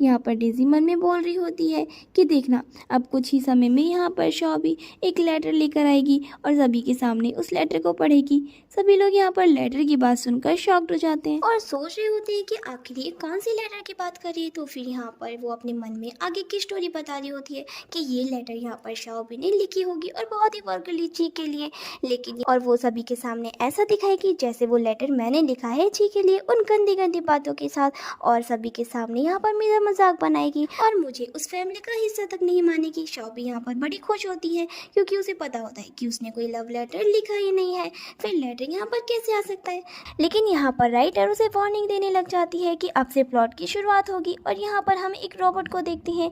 यहाँ पर डेजी मन में बोल रही होती है कि देखना अब कुछ ही समय में यहाँ पर शॉबी एक लेटर लेकर आएगी और सभी के सामने उस लेटर को पढ़ेगी। सभी लोग यहाँ पर लेटर की बात सुनकर शॉक्ड हो जाते हैं और सोच रहे होते हैं कि आखिर ये कौन सी लेटर की बात कर रही है। तो फिर यहाँ पर वो अपने मन में आगे की स्टोरी बता रही होती है कि ये लेटर यहाँ पर शॉबी ने लिखी होगी और बहुत ही वर्गली ची के लिए, लेकिन और वो सभी के सामने ऐसा दिखाएगी जैसे वो लेटर मैंने लिखा है ची के लिए, उन गंदी गंदी बातों के साथ, और सभी के सामने यहाँ पर मेरा मजाक बनाएगी और मुझे उस फैमिली का हिस्सा तक नहीं मानेगी। शॉबी यहाँ पर बड़ी खुश होती है क्योंकि उसे पता होता है कि उसने कोई लव लेटर लिखा ही नहीं है, फिर लेटर यहाँ पर कैसे आ सकता है। लेकिन यहाँ पर राइटर उसे वार्निंग देने लग जाती है कि अब से प्लॉट की शुरुआत होगी और यहाँ पर हम एक रोबोट को देखते हैं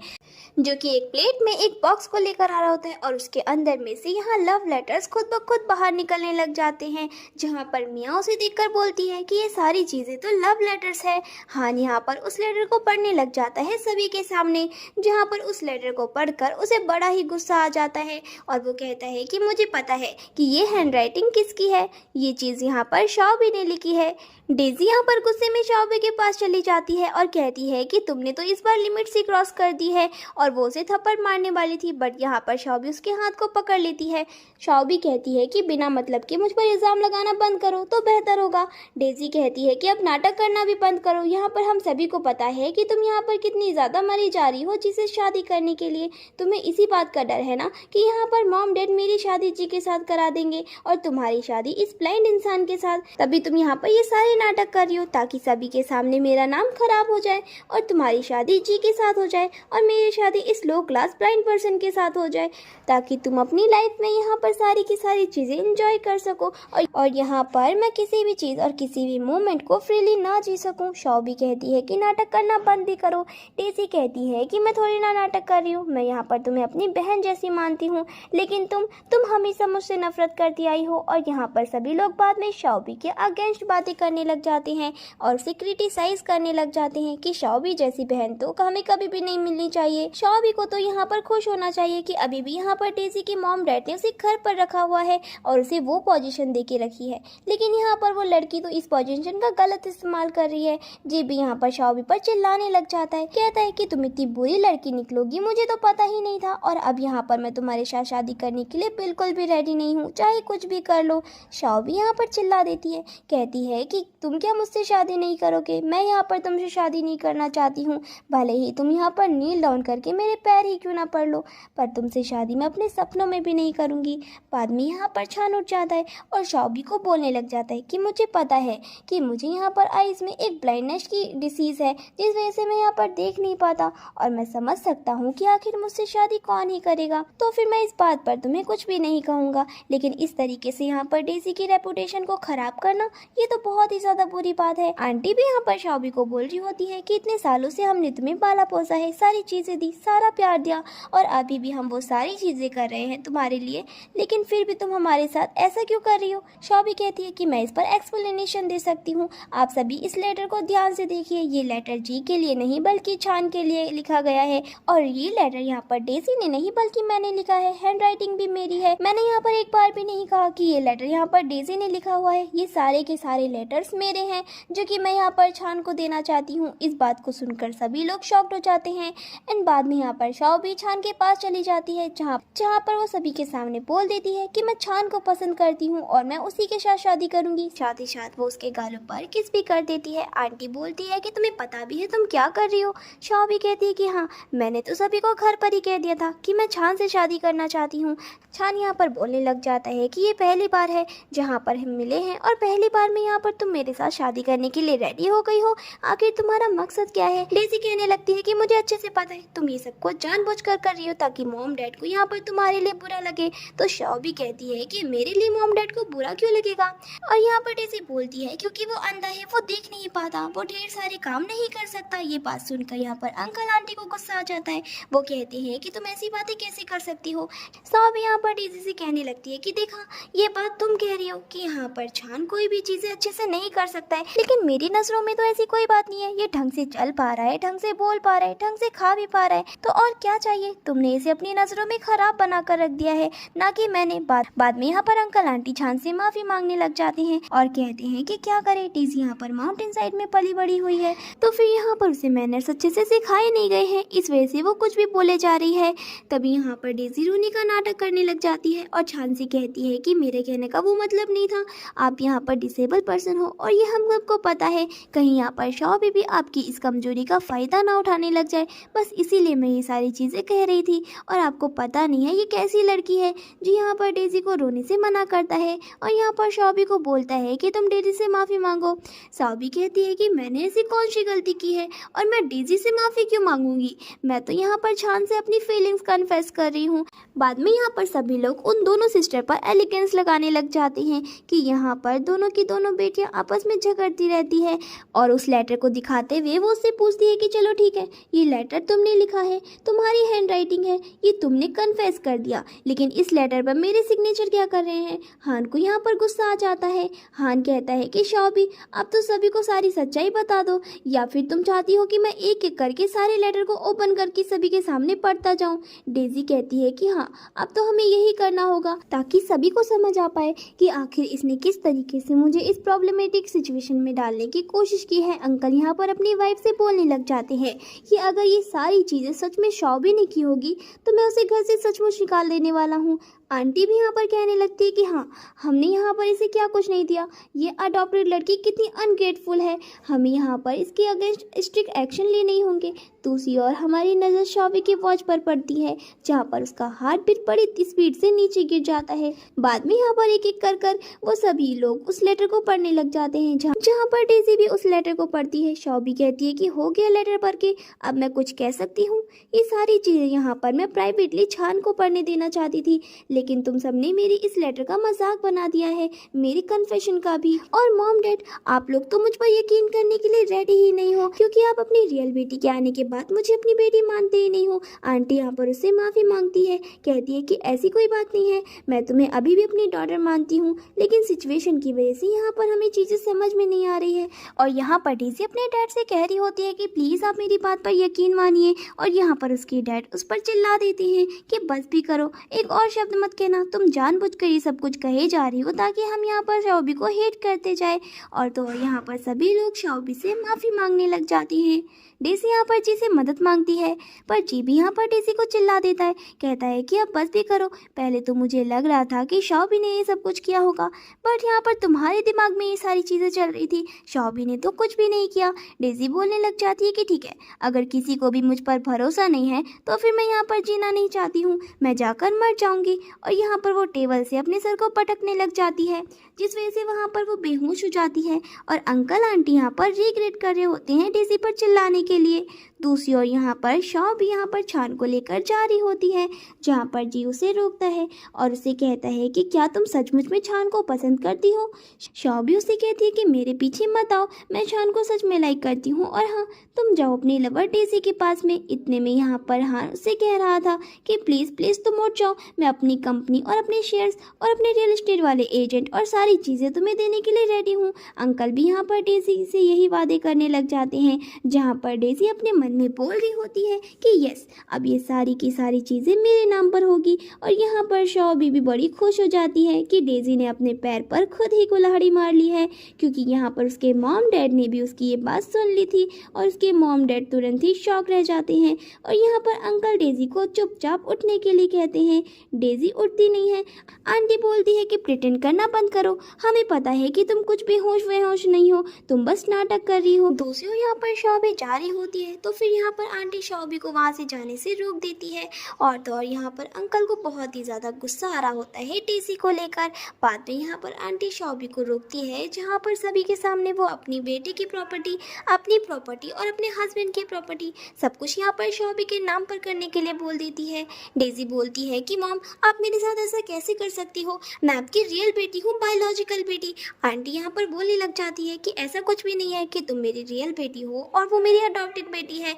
जो कि एक प्लेट में एक बॉक्स को लेकर आ रहा होता है और उसके अंदर में से यहाँ लव लेटर्स खुद ब खुद बाहर निकलने लग जाते हैं, जहाँ पर मियाँ उसे देखकर बोलती है कि ये सारी चीज़ें तो लव लेटर्स है। हान यहाँ पर उस लेटर को पढ़ने लग जाता है सभी के सामने, जहाँ पर उस लेटर को पढ़कर उसे बड़ा ही गुस्सा आ जाता है और वो कहता है कि मुझे पता है कि ये हैंडराइटिंग किसकी है, ये चीज़ यहाँ पर शॉबी ने लिखी है। डेजी यहाँ पर गुस्से में शॉबी के पास चली जाती है और कहती है कि तुमने तो इस बार लिमिट से क्रॉस कर दी है, और वो उसे थप्पड़ मारने वाली थी बट यहाँ पर शॉबी उसके हाथ को पकड़ लेती है। शॉबी कहती है कि बिना मतलब के मुझ पर इल्ज़ाम लगाना बंद करो तो बेहतर होगा। डेजी कहती है कि अब नाटक करना भी बंद करो, यहाँ पर हम सभी को पता है कि तुम यहाँ पर कितनी ज़्यादा मरी जा रही हो जिसे शादी करने के लिए। तुम्हें इसी बात का डर है ना कि यहाँ पर मॉम डैड मेरी शादी जी के साथ करा देंगे और तुम्हारी शादी इस ब्लाइंड इंसान के साथ, तभी तुम यहाँ पर ये सारे नाटक कर रही हो ताकि सभी के सामने मेरा नाम खराब हो जाए और तुम्हारी शादी जी के साथ हो जाए और मेरी शादी इस लो क्लास ब्लाइंड पर्सन के साथ हो जाए, ताकि तुम अपनी लाइफ में यहाँ पर सारी की सारी चीज़ें एंजॉय कर सको और यहाँ पर मैं किसी भी चीज़ और किसी भी मोमेंट को फ्रीली ना जी सकूँ। शॉबी कहती है कि नाटक करना बंद भी करो। डेजी कहती है कि मैं थोड़ी ना नाटक कर रही हूँ, मैं यहाँ पर तुम्हें अपनी बहन जैसी मानती हूँ, लेकिन तुम हमेशा मुझसे नफरत करती आई हो। और यहाँ पर सभी लोग बाद में शॉबी के अगेंस्ट बातें करने लग जाते हैं और उसे क्रिटिसाइज करने लग जाते हैं कि शॉबी जैसी बहन तो हमें कभी भी नहीं मिलनी चाहिए। शॉबी को तो यहाँ पर खुश होना चाहिए कि अभी भी यहाँ पर डेजी के मॉम डैड ने उसे घर पर रखा हुआ है और उसे वो पोजीशन दे के रखी है, लेकिन यहाँ पर वो लड़की तो इस पोजीशन का गलत इस्तेमाल कर रही है। जी भी यहाँ पर शॉबी पर चिल्लाने लग जाता है, कहता है कि तुम इतनी बुरी लड़की निकलोगी मुझे तो पता ही नहीं था, और अब यहाँ पर मैं तुम्हारे साथ शादी करने के लिए बिल्कुल भी रेडी नहीं हूँ, चाहे कुछ भी कर लो। शॉबी यहाँ पर चिल्ला देती है, कहती है कि तुम क्या मुझसे शादी नहीं करोगे, मैं यहाँ पर तुमसे शादी नहीं करना चाहती हूँ, भले ही तुम यहाँ पर नील डाउन करके मेरे पैर ही क्यों ना पड़ लो, पर तुमसे शादी मैं अपने सपनों में भी नहीं करूँगी। बाद में यहाँ पर छान उठ जाता है और शॉबी को बोलने लग जाता है कि मुझे पता है कि मुझे यहाँ पर आइज़ में एक ब्लाइंडनेस की डिसीज़ है, जिस वजह से मैं यहाँ पर देख नहीं पाता, और मैं समझ सकता हूँ कि आखिर मुझसे शादी कौन ही करेगा। तो फिर मैं इस बात पर तुम्हें कुछ भी नहीं कहूँगा, लेकिन इस तरीके से यहाँ पर डेज़ी की रेपुटेशन को ख़राब करना, ये तो बहुत ही ज़्यादा बुरी बात है। आंटी भी यहाँ पर शॉबी को बोल रही होती है कि इतने सालों से हमने तुम्हें पाला पोसा है, सारी चीज़ें दी, सारा प्यार दिया, और अभी भी हम वो सारी चीज़ें कर रहे हैं तुम्हारे लिए, लेकिन फिर भी तुम हमारे साथ ऐसा क्यों कर रही हो। शॉबी कहती है कि मैं इस पर एक्सप्लेनेशन दे सकती हूँ। आप सभी इस लेटर को ध्यान से देखिए। ये लेटर जी के लिए नहीं बल्कि छान के लिए लिखा गया है, और ये लेटर यहाँ पर डेज़ी ने नहीं बल्कि मैंने लिखा है। हैंड राइटिंग भी मेरी है। मैंने यहाँ पर एक बार भी नहीं कहा कि ये लेटर यहाँ पर डेज़ी ने लिखा हुआ है। ये सारे के सारे लेटर्स मेरे हैं जो कि मैं यहाँ पर छान को देना चाहती हूँ। इस बात को सुनकर सभी लोग शॉक्ड हो जाते हैं। एंड बाद में यहाँ पर शॉबी छान के पास चली जाती है, जहाँ पर वो सभी के सामने बोल देती है कि मैं छान को पसंद करती हूँ और मैं उसी के साथ शादी करूंगी। साथ ही साथ वो उसके गालों पर किस भी कर देती है। आंटी बोलती है कि तुम्हें पता भी है तुम क्या कर रही हो। शॉबी कहती है कि हाँ, मैंने तो सभी को घर पर ही कह दिया था कि मैं छान से शादी करना चाहती हूँ। छान यहाँ पर बोलने लग जाता है कि ये पहली बार है जहाँ पर हम मिले हैं, और पहली बार में यहाँ पर तुम मेरे साथ शादी करने के लिए रेडी हो गई हो। आखिर तुम्हारा मकसद क्या है। डेज़ी कहने लगती है कि मुझे अच्छे से पता है तुम ये सब कुछ जानबूझकर कर रही हो ताकि मॉम डैड को यहाँ पर तुम्हारे लिए बुरा लगे। तो शॉबी कहती है कि मेरे लिए मॉम डैड को बुरा क्यों लगेगा। और यहाँ पर डेज़ी बोलती है क्योंकि वो अंधा है, वो देख नहीं पाता, वो ढेर सारे काम नहीं कर सकता। ये बात सुनकर यहाँ पर अंकल आंटी को गुस्सा आ जाता है। वो कहते हैं कि तुम ऐसी बातें कैसे कर सकती हो। शॉबी यहाँ पर डेज़ी से कहने लगती है कि देखा, ये बात तुम कह रही हो कि यहाँ पर छान कोई भी चीजें अच्छे से नहीं कर सकता है, लेकिन मेरी नजरों में तो ऐसी कोई बात नहीं है। ये ढंग से चल पा रहा है, ढंग से बोल पा रहा है, ढंग से खा भी पा रहा है, तो और क्या चाहिए। तुमने इसे अपनी नजरों में खराब बना कर रख दिया है, ना कि मैंने। बाद में यहाँ पर अंकल आंटी छान से माफी मांगने लग जाते हैं और कहते हैं कि क्या करे, डेज़ी यहाँ पर माउंटेन साइड में पली बड़ी हुई है, तो फिर यहाँ पर उसे मैनर्स अच्छे से सिखाए नहीं गए हैं, इस वजह से वो कुछ भी बोले जा रही है। तभी यहाँ पर डेज़ी रोने का नाटक करने लग जाती है और छान से कहती है कि मेरे कहने का वो मतलब नहीं था, आप यहाँ पर डिसेबल पर्सन हो और ये हम सबको पता है। कहीं यहाँ पर शॉबी भी आपकी इस कमजोरी का फ़ायदा ना उठाने लग जाए, बस इसीलिए मैं ये सारी चीज़ें कह रही थी। और आपको पता नहीं है ये कैसी लड़की है जी। यहाँ पर डेज़ी को रोने से मना करता है और यहाँ पर शॉबी को बोलता है कि तुम डेज़ी से माफ़ी मांगो। शॉबी कहती है कि मैंने ऐसी कौन सी गलती की है और मैं डेज़ी से माफ़ी क्यों मांगूंगी, मैं तो यहाँ पर छान से अपनी फीलिंग्स कन्फेस कर रही हूँ। बाद में यहाँ पर सभी लोग उन दोनों सिस्टर पर एलिगेंस लगाने लग जाते हैं कि यहाँ पर दोनों की दोनों बेटियां आपस में झगड़ती रहती है। और उस लेटर को दिखाते हुए वो उससे पूछती है कि चलो ठीक है, ये लेटर तुमने लिखा है, तुम्हारी हैंड राइटिंग है, ये तुमने कन्फेस कर दिया, लेकिन इस लेटर पर मेरे सिग्नेचर क्या कर रहे हैं। हान को यहाँ पर गुस्सा आ जाता है। हान कहता है कि शॉबी, अब तो सभी को सारी सच्चाई बता दो, या फिर तुम चाहती हो कि मैं एक एक करके सारे लेटर को ओपन करके सभी के सामने पढ़ता जाऊँ। डेज़ी कहती है कि हाँ, अब तो हमें यही करना होगा ताकि सभी को समझ आ पाए कि आखिर इसने किस तरीके से मुझे इस प्रॉब्लमेटिक सिचुएशन में डालने की कोशिश की है। अंकल यहाँ पर अपनी वाइफ से बोलने लग जाते हैं कि अगर ये सारी चीज़ें सच में शॉबी ने की होगी तो मैं उसे घर से सचमुच निकाल देने वाला हूँ। आंटी भी यहाँ पर कहने लगती है कि हाँ, हमने यहाँ पर इसे क्या कुछ नहीं दिया, ये अडॉप्टेड लड़की कितनी अनग्रेटफुल है, हमें यहाँ पर इसके अगेंस्ट स्ट्रिक्ट एक्शन लेने ही होंगे। दूसरी ओर हमारी नज़र शॉबी के वॉच पर पड़ती है, जहाँ पर उसका हार्ट बीट बड़ी स्पीड से नीचे गिर जाता है। बाद में यहाँ पर एक एक कर वो सभी लोग उस लेटर को पढ़ने लग जाते हैं, जहाँ पर डेज़ी भी उस लेटर को पढ़ती है। शॉबी कहती है कि हो गया लेटर पढ़ के, अब मैं कुछ कह सकती हूँ। ये सारी चीज़ें यहाँ पर मैं प्राइवेटली छान को पढ़ने देना चाहती थी, लेकिन तुम सबने मेरी इस लेटर का मजाक बना दिया है, मेरी कन्फेशन का भी। और मॉम डैड, आप लोग तो मुझ पर यकीन करने के लिए रेडी ही नहीं हो, क्योंकि आप अपनी रियल बेटी के आने के बाद मुझे अपनी बेटी मानते ही नहीं हो। आंटी यहाँ पर उससे माफ़ी मांगती है, कहती है कि ऐसी कोई बात नहीं है, मैं तुम्हें अभी भी अपनी डॉटर मानती हूँ, लेकिन सिचुएशन की वजह से यहाँ पर हमें चीज़ें समझ में नहीं आ रही है। और यहाँ पर डेज़ी अपने डैड से कह रही होती है कि प्लीज़ आप मेरी बात पर यकीन मानिए, और यहाँ पर उसके डैड उस पर चिल्ला देते हैं कि बस भी करो, एक और शब्द मत कहना, तुम जानबूझकर ये सब कुछ कहे जा रही हो ताकि हम यहाँ पर शॉबी को हेट करते जाए। और तो यहाँ पर सभी लोग शॉबी से माफ़ी मांगने लग जाती हैं। डेज़ी यहाँ पर जी से मदद मांगती है, पर जी भी यहाँ पर डेज़ी को चिल्ला देता है, कहता है कि अब बस भी करो, पहले तो मुझे लग रहा था कि शॉबी ने ये सब कुछ किया होगा, बट यहाँ पर तुम्हारे दिमाग में ये सारी चीज़ें चल रही थी, शॉबी ने तो कुछ भी नहीं किया। डेज़ी बोलने लग जाती है कि ठीक है, अगर किसी को भी मुझ पर भरोसा नहीं है तो फिर मैं यहाँ पर जीना नहीं चाहती हूँ, मैं जाकर मर जाऊँगी। और यहाँ पर वो टेबल से अपने सर को पटकने लग जाती है, जिस वजह से वहाँ पर वो बेहोश हो जाती है। और अंकल आंटी यहाँ पर रिग्रेट कर रहे होते हैं डेज़ी पर चिल्लाने के लिए। दूसरी ओर यहाँ पर शॉ भी यहाँ पर छान को लेकर जा रही होती है, जहाँ पर जी उसे रोकता है और उसे कहता है कि क्या तुम सचमुच में छान को पसंद करती हो। शॉ भी उसे कहती है कि मेरे पीछे मत आओ, मैं छान को सच में लाइक करती हूँ, और हाँ तुम जाओ अपनी लवर डेज़ी के पास में। इतने में यहाँ पर हाँ उसे कह रहा था कि प्लीज़ प्लीज़ तुम उठ जाओ, मैं अपनी कंपनी और अपने शेयर्स और अपने रियल एस्टेट वाले एजेंट और सारी चीज़ें तुम्हें देने के लिए रेडी हूँ। अंकल भी यहाँ पर डेज़ी से यही वादे करने लग जाते हैं, जहाँ पर डेज़ी अपने मन में बोल रही होती है कि यस अब ये सारी की सारी चीज़ें मेरे नाम पर होगी। और यहाँ पर शॉ भी बड़ी खुश हो जाती है कि डेज़ी ने अपने पैर पर खुद ही कुल्हाड़ी मार ली है, क्योंकि यहाँ पर उसके मॉम डैड ने भी उसकी ये बात सुन ली थी और उसके मॉम डैड तुरंत ही शॉक रह जाते हैं। और यहाँ पर अंकल डेज़ी को चुपचाप उठने के लिए कहते हैं। डेज़ी उठती नहीं है। आंटी बोलती है कि प्रिटेंड करना बंद करो, हमें पता है कि तुम कुछ बेहोश वेहोश नहीं हो, तुम बस नाटक कर रही हो। दूसरी ओर यहाँ पर शॉ भी जा रही होती है तो फिर यहाँ पर आंटी शॉबी को वहाँ से जाने से रोक देती है। और तो और यहाँ पर अंकल को बहुत ही ज़्यादा गुस्सा आ रहा होता है डेज़ी को लेकर। बाद में यहाँ पर आंटी शॉबी को रोकती है, जहाँ पर सभी के सामने वो अपनी बेटी की प्रॉपर्टी, अपनी प्रॉपर्टी और अपने हस्बैंड की प्रॉपर्टी सब कुछ यहाँ पर शॉबी के नाम पर करने के लिए बोल देती है। डेज़ी बोलती है कि मॉम आप मेरे साथ ऐसा कैसे कर सकती हो, मैं आपकी रियल बेटी हूँ, बायोलॉजिकल बेटी। आंटी यहाँ पर बोलने लग जाती है कि ऐसा कुछ भी नहीं है कि तुम मेरी रियल बेटी हो और वो मेरी अडॉप्टेड बेटी है,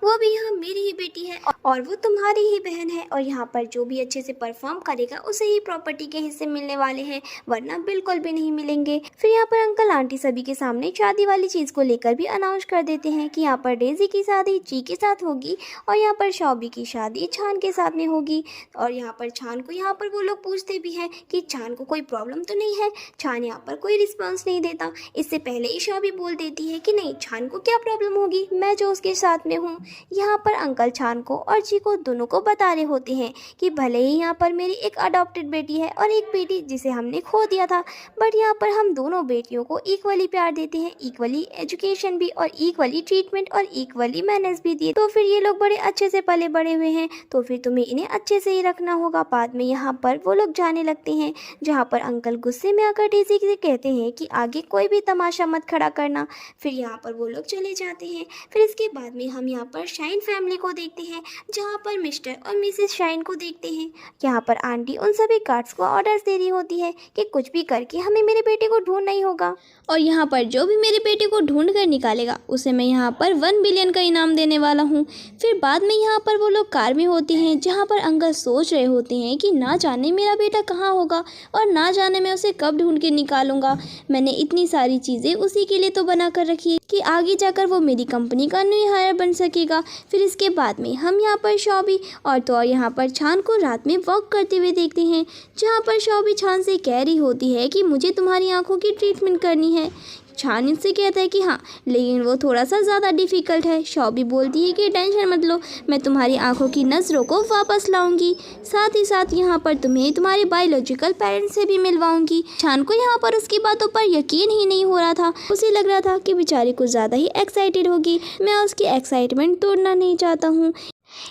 वो भी यहाँ मेरी ही बेटी है और वो तुम्हारी ही बहन है। और यहाँ पर जो भी अच्छे से परफॉर्म करेगा उसे ही प्रॉपर्टी के हिस्से मिलने वाले हैं, वरना बिल्कुल भी नहीं मिलेंगे। फिर यहाँ पर अंकल आंटी सभी के सामने शादी वाली चीज़ को लेकर भी अनाउंस कर देते हैं कि यहाँ पर डेज़ी की शादी ची के साथ होगी और यहाँ पर शॉबी की शादी छान के साथ में होगी। और यहाँ पर छान को यहाँ पर वो लोग पूछते भी हैं कि छान को कोई प्रॉब्लम तो नहीं है। छान यहाँ पर कोई रिस्पॉन्स नहीं देता। इससे पहले ही शॉबी बोल देती है कि नहीं, छान को क्या प्रॉब्लम होगी, मैं जो उसके साथ में हूँ। यहाँ पर अंकल छान को और जी को दोनों को बता रहे होते हैं कि भले ही यहाँ पर मेरी एक अडॉप्टेड बेटी है और एक बेटी जिसे हमने खो दिया था, बट यहाँ पर हम दोनों बेटियों को इक्वली प्यार देते हैं, इक्वली एजुकेशन भी और इक्वली ट्रीटमेंट और इक्वली मैनर्स भी दिए। तो फिर ये लोग बड़े अच्छे से पले बड़े हुए हैं, तो फिर तुम्हें इन्हें अच्छे से ही रखना होगा। बाद में यहाँ पर वो लोग जाने लगते हैं, जहाँ पर अंकल गुस्से में आकर डेज़ी से कहते हैं कि आगे कोई भी तमाशा मत खड़ा करना। फिर यहाँ पर वो लोग चले जाते हैं। फिर इसके बाद में हम यहाँ पर शाइन फैमिली को देखते हैं, जहाँ पर मिस्टर और मिसेस शाइन को देखते हैं। यहाँ पर आंटी उन सभी गार्ड्स को ऑर्डर्स दे रही होती है कि कुछ भी करके हमें मेरे बेटे को ढूंढना ही होगा, और यहाँ पर जो भी मेरे बेटे को ढूंढ कर निकालेगा उसे मैं यहाँ पर 1 बिलियन का इनाम देने वाला हूँ। फिर बाद में यहाँ पर वो लोग कार में होते हैं, जहाँ पर अंकल सोच रहे होते हैं कि ना जाने मेरा बेटा कहाँ होगा और ना जाने मैं उसे कब ढूंढ के निकालूंगा। मैंने इतनी सारी चीज़ें उसी के लिए तो बना कर रखी है कि आगे जाकर वो मेरी कंपनी का न्यू हायर बन सकेगा। फिर इसके बाद में हम यहाँ पर शॉबी और तो और यहाँ पर छान को रात में वॉक करते हुए देखते हैं, जहाँ पर शॉबी छान से कह रही होती है कि मुझे तुम्हारी आंखों की ट्रीटमेंट करनी है। छान इससे कहता है कि हाँ, लेकिन वो थोड़ा सा ज़्यादा डिफ़िकल्ट है। शॉबी बोलती है कि टेंशन मत लो, मैं तुम्हारी आंखों की नज़रों को वापस लाऊंगी, साथ ही साथ यहाँ पर तुम्हें तुम्हारे बायोलॉजिकल पेरेंट्स से भी मिलवाऊंगी। छान को यहाँ पर उसकी बातों पर यकीन ही नहीं हो रहा था। उसे लग रहा था कि बेचारी कुछ ज़्यादा ही एक्साइटेड होगी। मैं उसकी एक्साइटमेंट तोड़ना नहीं चाहता हूँ।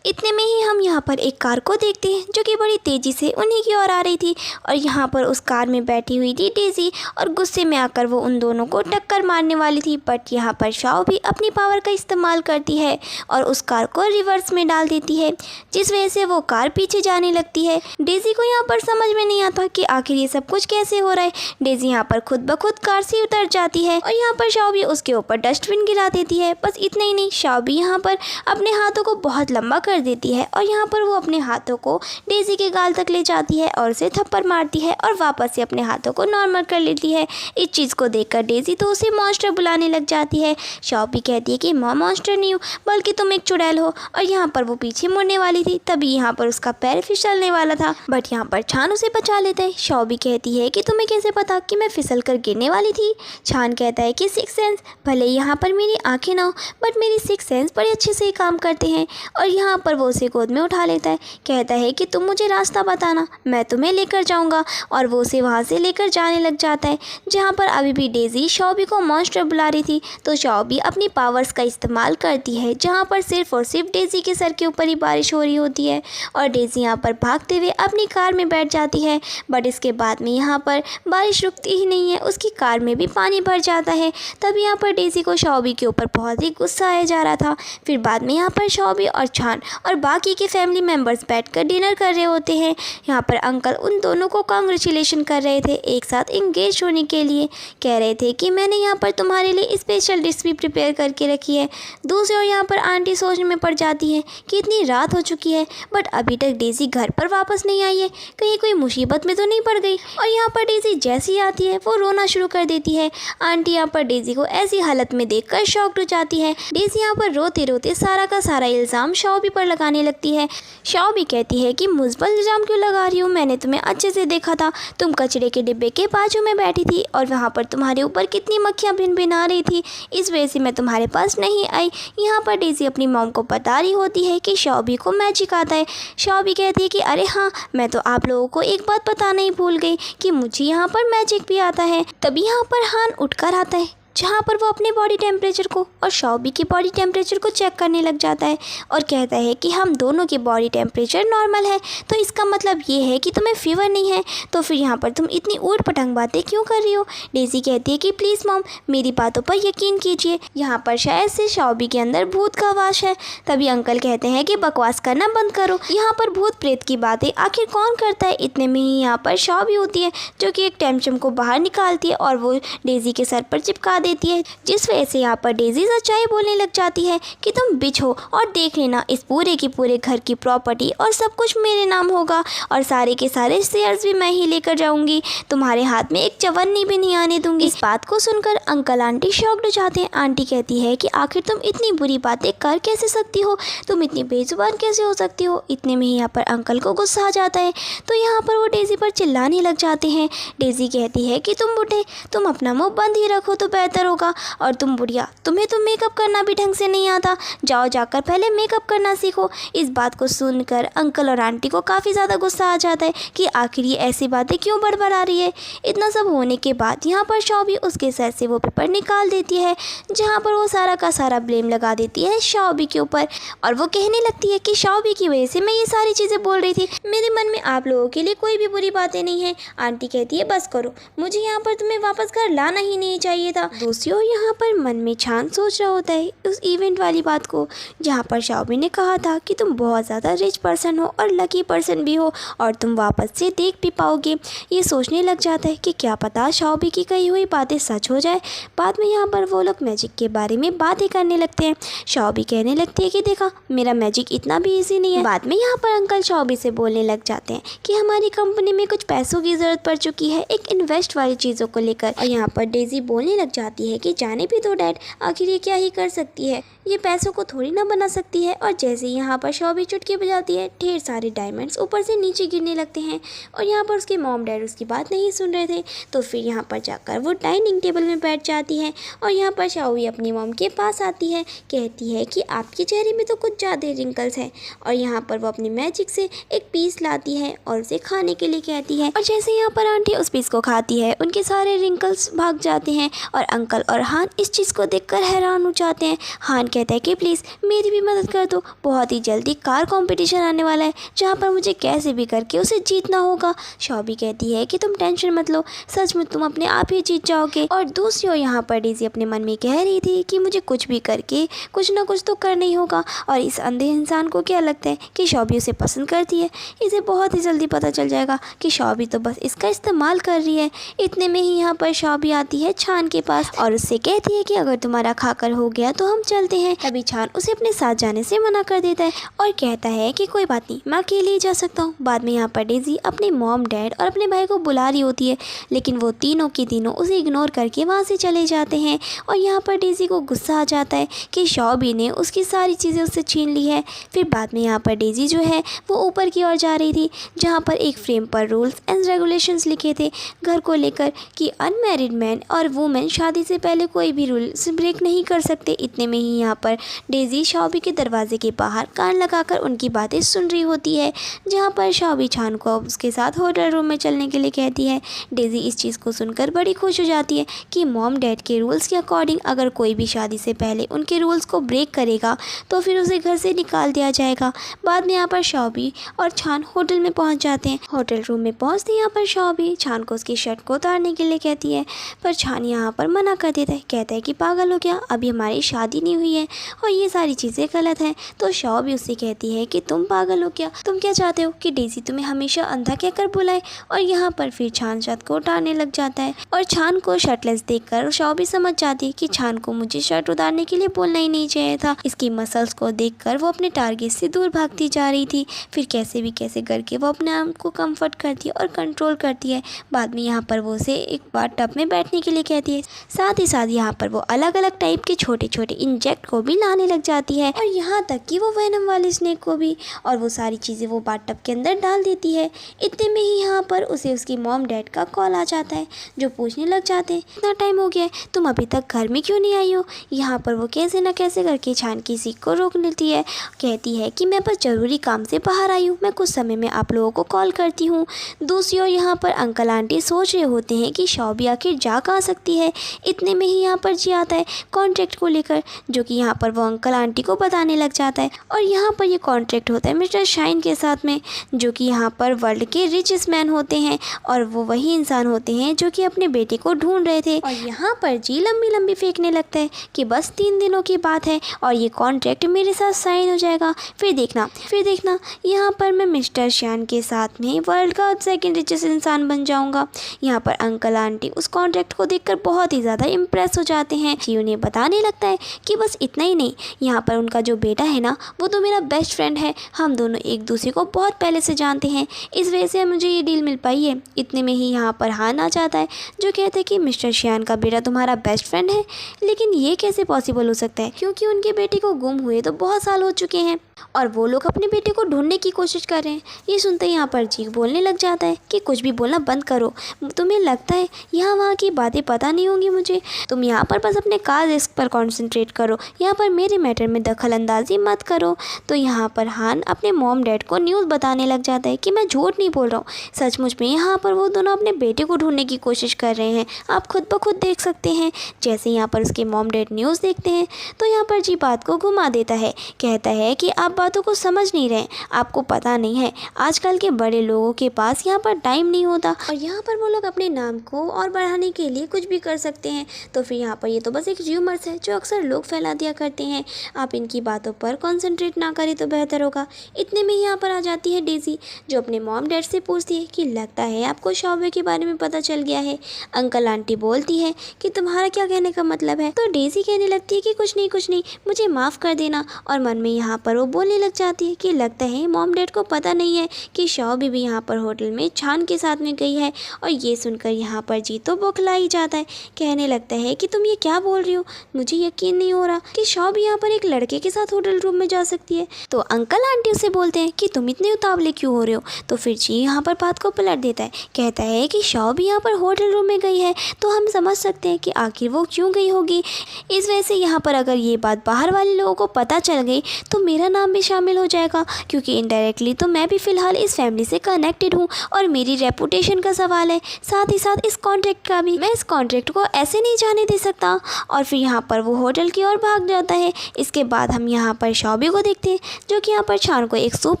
इतने में ही हम यहाँ पर एक कार को देखते हैं, जो कि बड़ी तेज़ी से उन्हीं की ओर आ रही थी। और यहाँ पर उस कार में बैठी हुई थी डेज़ी, और गुस्से में आकर वो उन दोनों को टक्कर मारने वाली थी। बट यहाँ पर शाओ भी अपनी पावर का इस्तेमाल करती है और उस कार को रिवर्स में डाल देती है, जिस वजह से वो कार पीछे जाने लगती है। डेज़ी को यहाँ पर समझ में नहीं आता कि आखिर ये सब कुछ कैसे हो रहा है। डेज़ी यहाँ पर खुद ब खुद कार से उतर जाती है और यहाँ पर शाओ भी उसके ऊपर डस्टबिन गिरा देती है। बस इतना ही नहीं, शाओ भी यहाँ पर अपने हाथों को बहुत लंबा कर देती है और यहाँ पर वो अपने हाथों को डेज़ी के गाल तक ले जाती है और उसे थप्पड़ मारती है और वापस से अपने हाथों को नॉर्मल कर लेती है। इस चीज़ को देखकर डेज़ी तो उसे मॉन्स्टर बुलाने लग जाती है। शॉ भी कहती है कि माँ मॉन्स्टर नहीं हूँ, बल्कि तुम एक चुड़ैल हो। और यहाँ पर वो पीछे मुड़ने वाली थी, तभी यहाँ पर उसका पैर फिसलने वाला था, बट यहाँ पर छान उसे बचा लेता है। शॉ भी कहती है कि तुम्हें कैसे पता कि मैं फिसल कर गिरने वाली थी। छान कहता है कि सिक्स सेंस, भले यहाँ पर मेरी आंखें ना हो, बट मेरी सिक्स सेंस बड़े अच्छे से काम करते हैं। और यहाँ पर वो उसे गोद में उठा लेता है, कहता है कि तुम मुझे रास्ता बताना, मैं तुम्हें लेकर जाऊँगा। और वो उसे वहाँ से लेकर जाने लग जाता है। जहाँ पर अभी भी डेज़ी शॉबी को मॉन्स्टर बुला रही थी, तो शॉबी अपनी पावर्स का इस्तेमाल करती है, जहाँ पर सिर्फ और सिर्फ डेज़ी के सर के ऊपर ही बारिश हो रही होती है और डेज़ी यहाँ पर भागते हुए अपनी कार में बैठ जाती है। बट इसके बाद में यहाँ पर बारिश रुकती ही नहीं है, उसकी कार में भी पानी भर जाता है। तब यहाँ पर डेज़ी को शॉबी के ऊपर बहुत ही गुस्सा आया जा रहा था। फिर बाद में यहाँ पर शॉबी और छान और बाकी के फैमिली मेम्बर्स बैठकर डिनर कर रहे होते हैं। यहाँ पर अंकल उन दोनों को कांग्रेचुलेशन कर रहे थे एक साथ इंगेज होने के लिए। कह रहे थे कि मैंने यहाँ पर तुम्हारे लिए स्पेशल डिश भी प्रिपेयर करके रखी है। दूसरी ओर यहाँ पर आंटी सोचने में पड़ जाती है कि इतनी रात हो चुकी है बट अभी तक डेज़ी घर पर वापस नहीं आई है, कहीं कोई मुसीबत में तो नहीं पड़ गई। और यहाँ पर डेज़ी जैसी आती है वो रोना शुरू कर देती है। आंटी यहाँ पर डेज़ी को ऐसी हालत में देखकर शॉक्ड हो जाती है। डेज़ी यहाँ पर रोते रोते सारा का सारा इल्ज़ाम शॉबी पर लगाने लगती है। शॉबी कहती है कि मुझ पर इल्ज़ाम क्यों लगा रही हो, मैंने तुम्हें अच्छे से देखा था, तुम कचरे के डिब्बे के बाजू में बैठी थी और वहाँ पर तुम्हारे ऊपर कितनी मक्खियाँ भिनभिना रही थी, इस वजह से मैं तुम्हारे पास नहीं आई। यहाँ पर डेज़ी अपनी मॉम को बता रही होती है कि शॉबी को मैजिक आता है। शॉबी कहती है कि अरे हाँ, मैं तो आप लोगों को एक बात बताना ही भूल गई कि मुझे यहाँ पर मैजिक भी आता है। तभी यहाँ पर हान उठकर आता है, जहाँ पर वो अपने बॉडी टेम्परेचर को और शॉबी की बॉडी टेम्परेचर को चेक करने लग जाता है और कहता है कि हम दोनों की बॉडी टेम्परेचर नॉर्मल है, तो इसका मतलब ये है कि तुम्हें फीवर नहीं है, तो फिर यहाँ पर तुम इतनी ऊट पटंग बातें क्यों कर रही हो। डेज़ी कहती है कि प्लीज़ मॉम, मेरी बातों पर यकीन कीजिए, यहाँ पर शायद से शॉबी के अंदर भूत का वास है। तभी अंकल कहते हैं कि बकवास करना बंद करो, यहाँ पर भूत प्रेत की बातें आखिर कौन करता है। इतने में ही यहाँ पर शॉबी होती है जो कि एक टेमचम को बाहर निकालती है और वो डेज़ी के सर पर चिपका देती है, जिस वजह से यहाँ पर डेज़ी सच्चाई बोलने लग जाती है कि तुम बिच हो और देख लेना, इस पूरे के पूरे घर की प्रॉपर्टी और सब कुछ मेरे नाम होगा और सारे के सारे शेयर्स भी मैं ही लेकर जाऊंगी, तुम्हारे हाथ में एक चवन्नी भी नहीं आने दूंगी। इस बात को सुनकर अंकल आंटी शॉक्ड हो जाते हैं। आंटी कहती है कि आखिर तुम इतनी बुरी बातें कर कैसे सकती हो, तुम इतनी बेजुबान कैसे हो सकती हो। इतने में ही यहाँ पर अंकल को गुस्सा आ जाता है, तो यहाँ पर वो डेज़ी पर चिल्लाने लग जाते हैं। डेज़ी कहती है कि तुम बूढ़े, तुम अपना मुँह बंद ही रखो तो बेहतर होगा, और तुम बुढ़िया, तुम्हें तो मेकअप करना भी ढंग से नहीं आता, जाओ जाकर पहले मेकअप करना सीखो। इस बात को सुनकर अंकल और आंटी को काफ़ी ज़्यादा गुस्सा आ जाता है कि आखिर ये ऐसी बातें क्यों बड़बड़ा रही है। इतना सब होने के बाद यहाँ पर शॉबी उसके सर से वो पेपर निकाल देती है, जहाँ पर वो सारा का सारा ब्लेम लगा देती है शॉबी के ऊपर और वो कहने लगती है कि शॉबी की वजह से मैं ये सारी चीज़ें बोल रही थी, मेरे मन में आप लोगों के लिए कोई भी बुरी बातें नहीं है। आंटी कहती है बस करो, मुझे यहाँ पर तुम्हें वापस घर लाना ही नहीं चाहिए था। दूसरी ओर यहाँ पर मन में छान सोच रहा होता है उस इवेंट वाली बात को, जहाँ पर शॉबी ने कहा था कि तुम बहुत ज़्यादा रिच पर्सन हो और लकी पर्सन भी हो और तुम वापस से देख भी पाओगे। ये सोचने लग जाता है कि क्या पता शॉबी की कही हुई बातें सच हो जाए। बाद में यहाँ पर वो लोग मैजिक के बारे में बातें करने लगते हैं। शॉबी कहने लगती है कि देखा, मेरा मैजिक इतना भी ईजी नहीं है। बाद में यहाँ पर अंकल शॉबी से बोलने लग जाते हैं कि हमारी कंपनी में कुछ पैसों की ज़रूरत पड़ चुकी है एक इन्वेस्ट वाली चीज़ों को लेकर। और यहाँ पर डेज़ी बोलने लग जाती है कि जाने भी दो डैड, आखिर ये क्या ही कर सकती है, ये पैसों को थोड़ी ना बना सकती है। और जैसे ही यहाँ पर शॉबी चुटकी बजाती है, ढेर सारे डायमंड्स ऊपर से नीचे गिरने लगते हैं और यहाँ पर उसके मॉम डैड उसकी बात नहीं सुन रहे थे। तो फिर यहाँ पर जाकर वो डाइनिंग टेबल में बैठ जाती है और यहाँ पर शॉबी अपनी मॉम के पास आती है, कहती है कि आपके चेहरे में तो कुछ ज़्यादा रिंकल्स हैं। और यहाँ पर वो अपनी मैजिक से एक पीस लाती है और उसे खाने के लिए कहती है। और जैसे यहाँ पर आंटी उस पीस को खाती है, उनके सारे रिंकल्स भाग जाते हैं और अंकल और हान इस चीज़ को देखकर हैरान हो जाते हैं। हान कहता है कि प्लीज़ मेरी भी मदद कर दो, बहुत ही जल्दी कार कंपटीशन आने वाला है जहाँ पर मुझे कैसे भी करके उसे जीतना होगा। शॉबी कहती है कि तुम टेंशन मत लो, सच में तुम अपने आप ही जीत जाओगे। और दूसरी ओर यहाँ पर डेज़ी अपने मन में कह रही थी कि मुझे कुछ भी करके कुछ ना कुछ तो करना ही होगा। और इस अंधे इंसान को क्या लगता है कि शॉबी उसे पसंद करती है, इसे बहुत ही जल्दी पता चल जाएगा कि शॉबी तो बस इसका इस्तेमाल कर रही है। इतने में ही यहाँ पर शॉबी आती है छान के पास और उससे कहती है कि अगर तुम्हारा खाकर हो गया तो हम चलते हैं। तभी छान उसे अपने साथ जाने से मना कर देता है और कहता है कि कोई बात नहीं, मैं अकेले ही जा सकता हूँ। बाद में यहाँ पर डेज़ी अपने मॉम डैड और अपने भाई को बुला रही होती है, लेकिन वो तीनों के तीनों उसे इग्नोर करके वहाँ से चले जाते हैं। और यहाँ पर डेज़ी को गुस्सा आ जाता है कि शॉबी ने उसकी सारी चीज़ें उससे छीन ली है। फिर बाद में यहाँ पर डेज़ी जो है वो ऊपर की ओर जा रही थी, जहाँ पर एक फ्रेम पर रूल्स एंड रेगुलेशंस लिखे थे घर को लेकर कि अनमैरिड मैन और वुमेन शादी से पहले कोई भी रूल्स ब्रेक नहीं कर सकते। इतने में ही यहाँ यहाँ पर डेज़ी शॉबी के दरवाजे के बाहर कान लगाकर उनकी बातें सुन रही होती है, जहाँ पर शॉबी छान को उसके साथ होटल रूम में चलने के लिए कहती है। डेज़ी इस चीज़ को सुनकर बड़ी खुश हो जाती है कि मॉम डैड के रूल्स के अकॉर्डिंग अगर कोई भी शादी से पहले उनके रूल्स को ब्रेक करेगा तो फिर उसे घर से निकाल दिया जाएगा। बाद में यहाँ पर शॉबी और छान होटल में पहुँच जाते हैं। होटल रूम में पहुँचते यहाँ पर शॉबी छान को उसकी शर्ट को उतारने के लिए कहती है, पर छान यहाँ पर मना कर देता है। कहता है कि पागल हो क्या, अभी हमारी शादी नहीं हुई है और ये सारी चीज़ें गलत हैं। तो शॉबी उससे कहती है कि तुम पागल हो क्या, तुम क्या चाहते हो कि डेज़ी तुम्हें हमेशा अंधा कहकर बुलाए। और यहाँ पर फिर छान शर्ट को उतारने लग जाता है और छान को शर्टलेस देखकर शॉबी समझ जाती है कि छान को मुझे शर्ट उतारने के लिए बोलना ही नहीं चाहिए था। इसकी मसल्स को देखकर वो अपने टारगेट से दूर भागती जा रही थी। फिर कैसे भी कैसे करके वो अपने आप को कंफर्ट करती है और कंट्रोल करती है। बाद में यहाँ पर वो उसे एक बार टब में बैठने के लिए कहती है। साथ ही साथ यहाँ पर वो अलग अलग टाइप के छोटे छोटे इंजेक्ट को भी लाने लग जाती है और यहाँ तक कि वो वेनम वाले स्नेक को भी, और वो सारी चीज़ें वो बाथटब के अंदर डाल देती है। इतने में ही यहाँ पर उसे उसकी मॉम डैड का कॉल आ जाता है, जो पूछने लग जाते हैं इतना टाइम हो गया है, तुम अभी तक घर में क्यों नहीं आई हो। यहाँ पर वो कैसे न कैसे करके छान की सीख को रोक लेती है। कहती है कि मैं बस ज़रूरी काम से बाहर आई हूँ, मैं कुछ समय में आप लोगों को कॉल करती हूँ। दूसरी ओर यहाँ पर अंकल आंटी सोच रहे होते हैं कि शॉबी आखिर जा कहाँ सकती है। इतने में ही यहाँ पर जी आता है कॉन्ट्रैक्ट को लेकर, जो कि यहाँ पर वो अंकल आंटी को बताने लग जाता है। और यहाँ पर ये कॉन्ट्रैक्ट होता है मिस्टर शाइन के साथ में, जो कि यहाँ पर वर्ल्ड के रिचेस्ट मैन होते हैं और वो वही इंसान होते हैं जो कि अपने बेटे को ढूंढ रहे थे। और यहाँ पर जी लंबी लंबी फेंकने लगता है कि बस 3 दिनों की बात है और ये कॉन्ट्रैक्ट मेरे साथ साइन हो जाएगा। फिर देखना यहाँ पर मैं मिस्टर शाइन के साथ में वर्ल्ड का सेकंड रिचेस्ट इंसान बन जाऊँगा। यहाँ पर अंकल आंटी उस कॉन्ट्रैक्ट को देखकर बहुत ही ज़्यादा इम्प्रेस हो जाते हैं। जी उन्हें बताने लगता है कि बस इतना ही नहीं, यहाँ पर उनका जो बेटा है ना वो तो मेरा बेस्ट फ्रेंड है, हम दोनों एक दूसरे को बहुत पहले से जानते हैं, इस वजह से मुझे ये डील मिल पाई है। इतने में ही यहाँ पर हान आ जाता है, जो कहता है कि मिस्टर शाइन का बेटा तुम्हारा बेस्ट फ्रेंड है, लेकिन ये कैसे पॉसिबल हो सकता है, क्योंकि उनके बेटे को गुम हुए तो बहुत साल हो चुके हैं और वो लोग अपने बेटे को ढूंढने की कोशिश कर रहे हैं। ये सुनते ही यहाँ पर जी बोलने लग जाता है कि कुछ भी बोलना बंद करो, तुम्हें लगता है यहाँ वहाँ की बातें पता नहीं होंगी मुझे, तुम यहाँ पर बस अपने कार्य पर कॉन्सेंट्रेट करो, यहाँ पर मेरे मैटर में दखल अंदाजी मत करो। तो यहाँ पर हान अपने मॉम डैड को न्यूज़ बताने लग जाता है कि मैं झूठ नहीं बोल रहा हूँ, सचमुच में यहाँ पर वो दोनों अपने बेटे को ढूंढने की कोशिश कर रहे हैं, आप खुद ब खुद देख सकते हैं। जैसे यहाँ पर उसके मॉम डैड न्यूज़ देखते हैं तो यहाँ पर जी बात को घुमा देता है, कहता है कि आप बातों को समझ नहीं रहे, आपको पता नहीं है आजकल के बड़े लोगों के पास यहाँ पर टाइम नहीं होता और यहाँ पर वो लोग अपने नाम को और बढ़ाने के लिए कुछ भी कर सकते हैं। तो फिर यहाँ पर ये तो बस एक र्यूमर्स है जो अक्सर लोग फैला दिया करते हैं, आप इनकी बातों पर कॉन्सेंट्रेट ना करें तो बेहतर होगा। इतने में यहाँ पर आ जाती है डेज़ी, जो अपने मॉम डैड से पूछती है कि लगता है आपको शॉबी के बारे में पता चल गया है। अंकल आंटी बोलती है कि तुम्हारा क्या कहने का मतलब है। तो डेज़ी कहने लगती है कि कुछ नहीं, मुझे माफ़ कर देना। और मन में यहाँ पर वो बोलने लग जाती है कि लगता है मॉम डैड को पता नहीं है कि शॉबी भी यहाँ पर होटल में छान के साथ में गई है। और ये सुनकर यहाँ पर जी तो बौखला ही जाता है, कहने लगता है कि तुम ये क्या बोल रही हो, मुझे यकीन नहीं हो रहा कि शॉबी यहाँ पर एक लड़के के साथ होटल रूम में जा सकती है। तो अंकल आंटी उसे बोलते हैं कि तुम इतने उतावले क्यों हो रहे हो। तो फिर जी यहाँ पर बात को पलट देता है, कहता है कि शॉबी यहाँ पर होटल रूम में गई है तो हम समझ सकते हैं कि आखिर वो क्यों गई होगी। इस वजह से यहाँ पर अगर ये बात बाहर वाले लोगों को पता चल गई तो मेरा नाम भी शामिल हो जाएगा, क्योंकि इनडायरेक्टली तो मैं भी फ़िलहाल इस फैमिली से कनेक्टेड हूँ और मेरी रेपुटेशन का सवाल है, साथ ही साथ इस कॉन्ट्रैक्ट का भी। मैं इस कॉन्ट्रैक्ट को ऐसे नहीं जाने दे सकता। और फिर यहाँ पर वो होटल की ओर भाग जाता है। इसके बाद हम यहाँ पर शॉबी को देखते हैं, जो कि यहाँ पर छान को एक सूप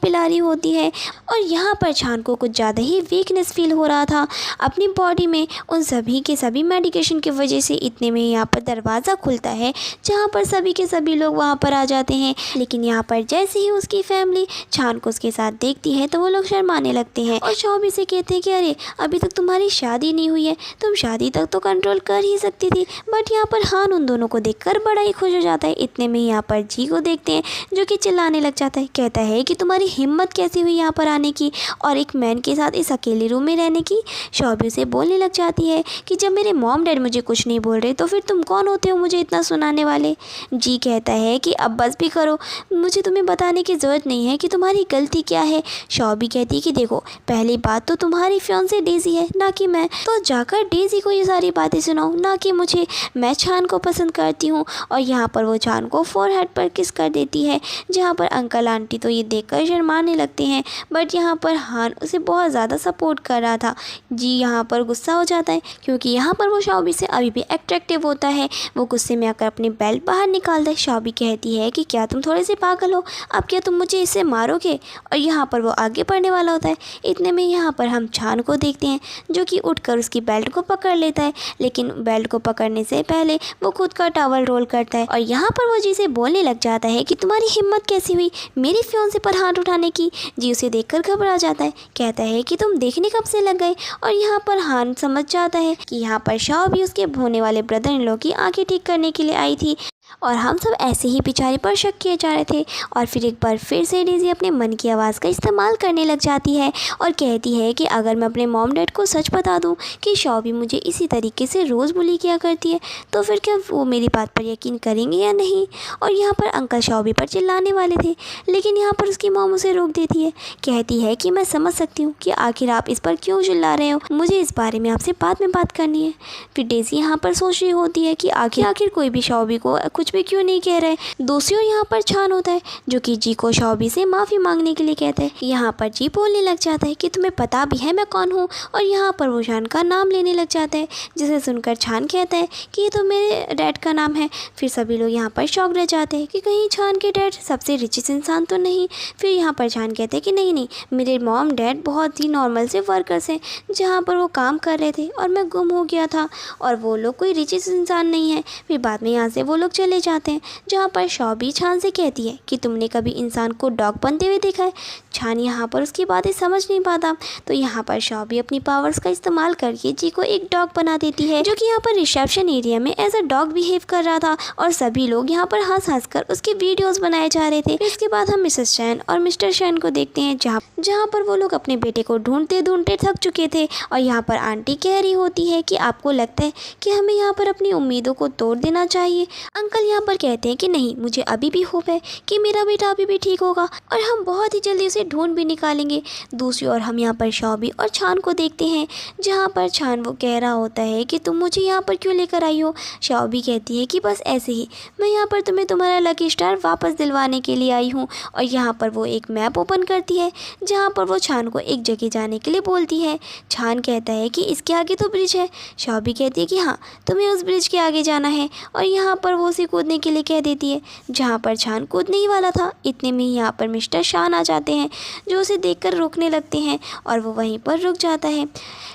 पिला रही होती है और यहाँ पर छान को कुछ ज़्यादा ही वीकनेस फील हो रहा था अपनी बॉडी में उन सभी के सभी मेडिकेशन की वजह से। इतने में यहाँ पर दरवाज़ा खुलता है, जहाँ पर सभी के सभी लोग वहाँ पर आ जाते हैं। लेकिन यहाँ पर जैसे ही उसकी फैमिली छान को उसके साथ देखती है तो वो लोग शर्माने लगते हैं और शॉबी से कहते हैं कि अरे अभी तक तुम्हारी शादी नहीं हुई है, तुम शादी तक तो कंट्रोल कर ही सकती थी। बट यहाँ पर हान उन दोनों को देखकर बड़ा ही खुश हो जाता है। इतने में यहाँ पर जी को देखते हैं, जो कि चिल्लाने लग जाता है, कहता है कि तुम्हारी हिम्मत कैसी हुई यहाँ पर आने की और एक मैन के साथ इस अकेले रूम में रहने की। शॉबी से बोलने लग जाती है कि जब मेरे मॉम डैड मुझे कुछ नहीं बोल रहे तो फिर तुम कौन होते हो मुझे इतना सुनाने वाले। जी कहता है कि अब बस भी करो, मुझे तुम्हें बताने की ज़रूरत नहीं है कि तुम्हारी गलती क्या है। शॉबी कहती है कि देखो पहली बात तो तुम्हारी फियांसे डेज़ी है ना कि मैं, तो जाकर डेज़ी को ये सारी बातें सुनाओ ना कि मुझे। मैं छान को पसंद करती हूँ और यहाँ पर पर वो छान को फोरहेड पर किस कर देती है, जहाँ पर अंकल आंटी तो ये देखकर शर्माने लगते हैं। बट यहाँ पर हान उसे बहुत ज़्यादा सपोर्ट कर रहा था। जी यहाँ पर गुस्सा हो जाता है क्योंकि यहाँ पर वो शॉबी से अभी भी अट्रैक्टिव होता है। वो गुस्से में आकर अपनी बेल्ट बाहर निकालता है। शॉबी कहती है कि क्या तुम थोड़े से पागल हो, अब क्या तुम मुझे इससे मारोगे। और यहाँ पर वो आगे बढ़ने वाला होता है। इतने में यहाँ पर हम छान को देखते हैं जो कि उठकर उसकी बेल्ट को पकड़ लेता है, लेकिन बेल्ट को पकड़ने से पहले वो खुद का टॉवल रोल करता है। और यहाँ पर वो जी से बोलने लग जाता है कि तुम्हारी हिम्मत कैसी हुई मेरी फियांसे पर हाथ उठाने की। जी उसे देखकर घबरा जाता है, कहता है कि तुम देखने कब से लग गए। और यहाँ पर हान समझ जाता है कि यहाँ पर शॉबी उसके होने वाले ब्रदर इन लॉ की आंखें ठीक करने के लिए आई थी और हम सब ऐसे ही बेचारे पर शक किए जा रहे थे। और फिर एक बार फिर से डेज़ी अपने मन की आवाज़ का इस्तेमाल करने लग जाती है और कहती है कि अगर मैं अपने मॉम डैड को सच बता दूं कि शॉबी मुझे इसी तरीके से रोज़ बुली किया करती है तो फिर क्या वो मेरी बात पर यकीन करेंगे या नहीं। और यहाँ पर अंकल शॉबी पर चिल्लाने वाले थे, लेकिन यहाँ पर उसकी मॉम उसे रोक देती है। कहती है कि मैं समझ सकती हूँ कि आखिर आप इस पर क्यों चिल्ला रहे हो, मुझे इस बारे में आपसे बाद में बात करनी है। फिर डेज़ी यहाँ पर सोच रही होती है कि आखिर कोई भी शॉबी को कुछ भी क्यों नहीं कह रहे। दूसरी ओर यहाँ पर छान होता है जो कि जी को शॉबी से माफ़ी मांगने के लिए कहता है। यहाँ पर जी बोलने लग जाता है कि तुम्हें पता भी है मैं कौन हूँ। और यहाँ पर वो छान का नाम लेने लग जाता है, जिसे सुनकर छान कहता है कि ये तो मेरे डैड का नाम है। फिर सभी लोग यहाँ पर शॉक रह जाते हैं कि कहीं छान के डैड सबसे रिचेस्ट इंसान तो नहीं। फिर यहाँ पर छान कहते हैं कि नहीं, मेरे मॉम डैड बहुत ही नॉर्मल से वर्कर्स हैं जहाँ पर वो काम कर रहे थे और मैं गुम हो गया था और वो लोग कोई रिचेस्ट इंसान नहीं है। फिर बाद में यहाँ से वो लोग चले जाते हैं, जहाँ पर शॉबी छान से कहती है कि तुमने कभी इंसान को डॉग बनते हुए देखा है। छान यहाँ पर उसकी बातें समझ नहीं पाता, तो यहाँ पर शॉबी अपनी पावर्स का इस्तेमाल करके जी को एक डॉग बना देती है जो कि यहाँ पर रिसेप्शन एरिया में एज अ डॉग बिहेव कर रहा था और सभी लोग यहाँ पर हंस कर उसके वीडियोस बनाए जा रहे थे। इसके बाद हम मिसेस चैन और मिस्टर चैन को देखते हैं जहाँ पर वो लोग अपने बेटे को ढूंढते ढूंढते थक चुके थे। और यहाँ पर आंटी कह रही होती है कि आपको लगता है कि हमें यहाँ पर अपनी उम्मीदों को तोड़ देना चाहिए। अंकल यहाँ पर कहते हैं कि नहीं, मुझे अभी भी होप है कि मेरा बेटा अभी भी ठीक होगा और हम बहुत ही जल्दी उसे ढूंढ भी निकालेंगे। दूसरी ओर हम यहाँ पर शॉबी और छान को देखते हैं, जहाँ पर छान वो कह रहा होता है कि तुम मुझे यहाँ पर क्यों लेकर आई हो। शॉबी कहती है कि बस ऐसे ही, मैं यहाँ पर तुम्हें तुम्हारा लकी स्टार वापस दिलवाने के लिए आई हूँ। और यहाँ पर वो एक मैप ओपन करती है जहाँ पर वो छान को एक जगह जाने के लिए बोलती है। छान कहता है कि इसके आगे तो ब्रिज है। शॉबी कहती है कि हाँ, तुम्हें उस ब्रिज के आगे जाना है। और यहाँ पर वो उसे कूदने के लिए कह देती है, जहाँ पर छान कूदने ही वाला था। इतने में ही यहाँ पर मिस्टर शान आ जाते हैं जो उसे देखकर रोकने लगते हैं और वो वहीं पर रुक जाता है।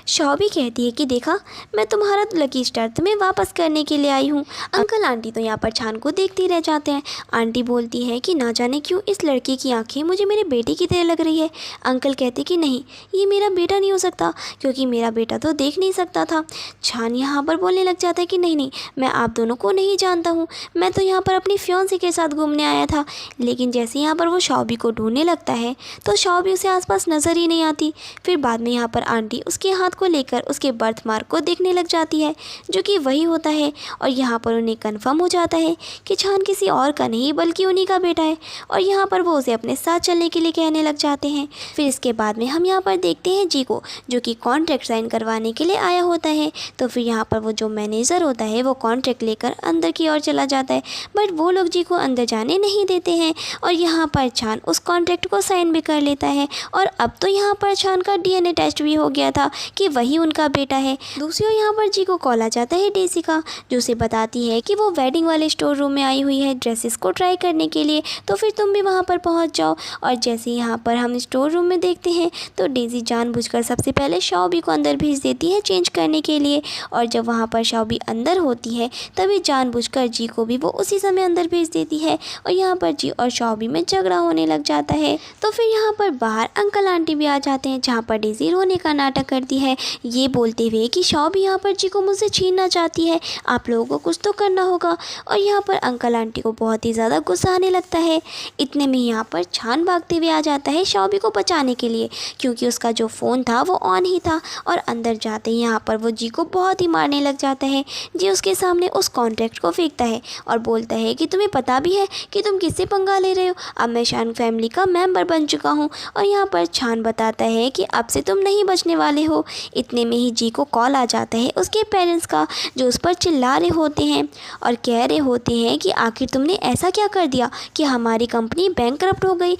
शॉबी कहती है कि देखा, मैं तुम्हारा लकी स्टार तुम्हें वापस करने के लिए आई हूँ। अंकल आंटी तो यहाँ पर छान को देखते रह जाते हैं। आंटी बोलती है कि ना जाने क्यों इस लड़के की आंखें मुझे मेरे बेटे की तरह लग रही है। अंकल कहते कि नहीं, ये मेरा बेटा नहीं हो सकता क्योंकि मेरा बेटा तो देख नहीं सकता था। छान यहाँ पर बोलने लग जाता है कि नहीं, मैं आप दोनों को नहीं जानता हूँ, मैं तो यहाँ पर अपनी फियांसे के साथ घूमने आया था। लेकिन जैसे यहाँ पर वो शॉबी को ढूंढने लगता है तो शॉबी उसे आसपास नज़र ही नहीं आती। फिर बाद में यहाँ पर आंटी उसके हाथ को लेकर उसके बर्थ मार्क को देखने लग जाती है जो कि वही होता है। और यहाँ पर उन्हें कन्फर्म हो जाता है कि छान किसी और का नहीं बल्कि उन्हीं का बेटा है। और यहाँ पर वो उसे अपने साथ चलने के लिए कहने लग जाते हैं। फिर इसके बाद में हम यहाँ पर देखते हैं जी को, जो कि कॉन्ट्रैक्ट साइन करवाने के लिए आया होता है। तो फिर यहाँ पर वो जो मैनेजर होता है वो कॉन्ट्रैक्ट लेकर अंदर की ओर चला जाता है, बट वो लोग जी को अंदर जाने नहीं देते हैं। और यहाँ पर छान उस कॉन्ट्रैक्ट को साइन भी कर लेता है। और अब तो यहाँ पर छान का डीएनए टेस्ट भी हो गया था कि वही उनका बेटा है। दूसरी ओर यहाँ पर जी को कॉल आ जाता है डेज़ी का, जो उसे बताती है कि वो वेडिंग वाले स्टोर रूम में आई हुई है ड्रेसेस को ट्राई करने के लिए, तो फिर तुम भी वहाँ पर पहुँच जाओ। और जैसे यहाँ पर हम स्टोर रूम में देखते हैं तो डेज़ी जानबूझकर सबसे पहले शॉबी को अंदर भेज देती है चेंज करने के लिए। और जब वहाँ पर शॉबी अंदर होती है तभी जानबूझकर जी को भी वो उसी समय अंदर भेज देती है। और यहाँ पर जी और शॉबी में झगड़ा होने लग जाता है। तो फिर यहाँ पर बाहर अंकल आंटी भी आ जाते हैं, जहाँ पर डेज़ी रोने का नाटक करती है, ये बोलते हुए कि शॉबी यहाँ पर जी को मुझसे छीनना चाहती है, आप लोगों को कुछ तो करना होगा। और यहाँ पर अंकल आंटी को बहुत ही ज़्यादा गुस्सा आने लगता है। इतने में यहाँ पर छान भागते हुए आ जाता है शॉबी को बचाने के लिए, क्योंकि उसका जो फ़ोन था वो ऑन ही था। और अंदर जाते ही यहाँ पर वो जी को बहुत ही मारने लग जाता है। जी उसके सामने उस कॉन्ट्रैक्ट को फेंकता है और बोलता है कि तुम्हें पता भी है कि तुम किससे पंगा ले रहे हो, अब मैं शान फैमिली का मेंबर बन चुका हूँ। और यहाँ पर छान बताता है कि अब से तुम नहीं बचने वाले हो। इतने में ही जी को कॉल आ जाता है उसके पेरेंट्स का, जो उस पर चिल्ला रहे होते हैं और कह रहे होते हैं कि आखिर तुमने ऐसा क्या कर दिया कि हमारी कंपनी बैंकरप्ट हो गई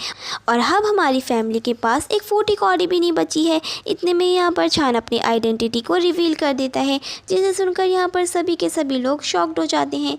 और अब हमारी फैमिली के पास एक फूटी कौड़ी भी नहीं बची है। इतने में यहाँ पर छान अपनी आइडेंटिटी को रिवील कर देता है, जिसे सुनकर यहाँ पर सभी के सभी लोग शॉक्ड हो जाते हैं।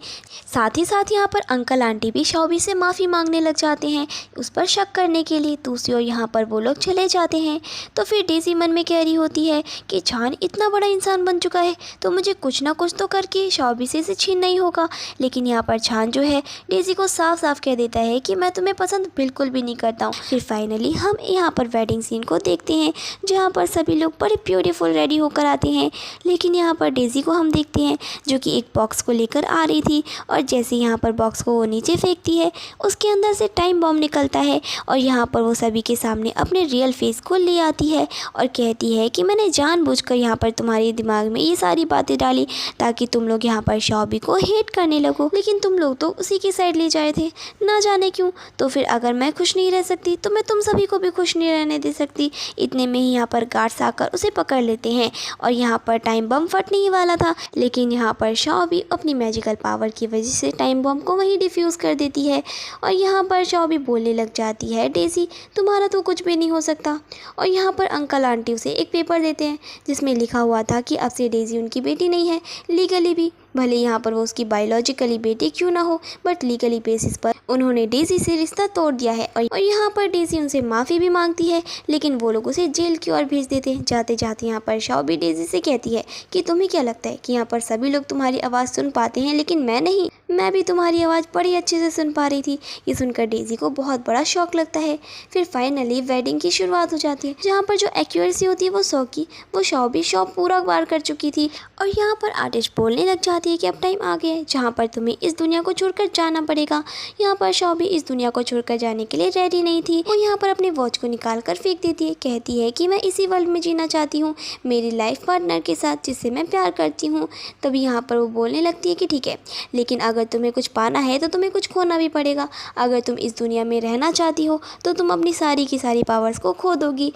साथ ही साथ यहाँ पर अंकल आंटी भी शॉबी से माफ़ी मांगने लग जाते हैं उस पर शक करने के लिए। दूसरी ओर यहाँ पर वो लोग चले जाते हैं तो फिर डेज़ी मन में कह रही होती है कि छान इतना बड़ा इंसान बन चुका है तो मुझे कुछ ना कुछ तो करके शॉबी से इसे छीनना ही होगा। लेकिन यहाँ पर छान जो है डेज़ी को साफ साफ कह देता है कि मैं तुम्हें पसंद बिल्कुल भी नहीं करता हूँ। फिर फाइनली हम यहाँ पर वेडिंग सीन को देखते हैं जहाँ पर सभी लोग बड़े ब्यूटीफुल रेडी होकर आते हैं। लेकिन यहाँ पर डेज़ी को हम देखते हैं जो कि एक बॉक्स को लेकर आ रही थी और जैसे यहाँ पर बॉक्स को वो नीचे फेंकती है उसके अंदर से टाइम बॉम्ब निकलता है और यहाँ पर वो सभी के सामने अपने रियल फेस को ले आती है और कहती है कि मैंने जानबूझकर यहाँ पर तुम्हारे दिमाग में ये सारी बातें डाली ताकि तुम लोग यहाँ पर शॉबी को हेट करने लगो, लेकिन तुम लोग तो उसी की साइड ले जाए थे, ना जाने क्यों। तो फिर अगर मैं खुश नहीं रह सकती तो मैं तुम सभी को भी खुश नहीं रहने दे सकती। इतने में ही यहाँ पर गार्ड्स आकर उसे पकड़ लेते हैं और यहाँ पर टाइम बम फटने ही वाला था, लेकिन यहाँ पर शॉबी अपनी मैजिकल पावर की वजह से टाइम बम को वहीं डिफ्यूज़ कर देती है। और यहाँ पर शॉबी बोलने लग जाती है डेज़ी तुम्हारा तो कुछ भी नहीं हो सकता। और यहाँ पर अंकल आंटी उसे एक पेपर देते हैं जिसमें लिखा हुआ था कि अब से डेज़ी उनकी बेटी नहीं है, लीगली भी, भले यहाँ पर वो उसकी बायोलॉजिकली बेटी क्यों ना हो, बट लीगली बेसिस पर उन्होंने डेज़ी से रिश्ता तोड़ दिया है। और यहाँ पर डेज़ी उनसे माफ़ी भी मांगती है लेकिन वो लोग उसे जेल की ओर भेज देते हैं। जाते जाते यहाँ पर शॉबी डेज़ी से कहती है कि तुम्हें क्या लगता है कि यहाँ पर सभी लोग तुम्हारी आवाज़ सुन पाते हैं लेकिन मैं नहीं, मैं भी तुम्हारी आवाज़ बड़ी अच्छे से सुन पा रही थी। ये सुनकर डेज़ी को बहुत बड़ा शौक लगता है। फिर फाइनली वेडिंग की शुरुआत हो जाती है जहाँ पर जो एक्यूरेसी होती है वो 100 की, वो शॉबी शॉप पूरा बार कर चुकी थी। और यहाँ पर आर्टिस्ट बोलने लग जाती है कि अब टाइम आ गया है जहाँ पर तुम्हें इस दुनिया को छोड़कर जाना पड़ेगा। यहाँ पर शॉबी इस दुनिया को छोड़कर जाने के लिए रेडी नहीं थी। वो यहाँ पर अपनी वॉच को निकाल कर फेंक देती है, कहती है कि मैं इसी वर्ल्ड में जीना चाहती हूँ मेरी लाइफ पार्टनर के साथ जिससे मैं प्यार करती हूँ। तभी यहाँ पर वो बोलने लगती है कि ठीक है, लेकिन अगर तुम्हें कुछ पाना है तो तुम्हें कुछ खोना भी पड़ेगा। अगर तुम इस दुनिया में रहना चाहती हो तो तुम अपनी सारी की सारी पावर्स को खो दोगी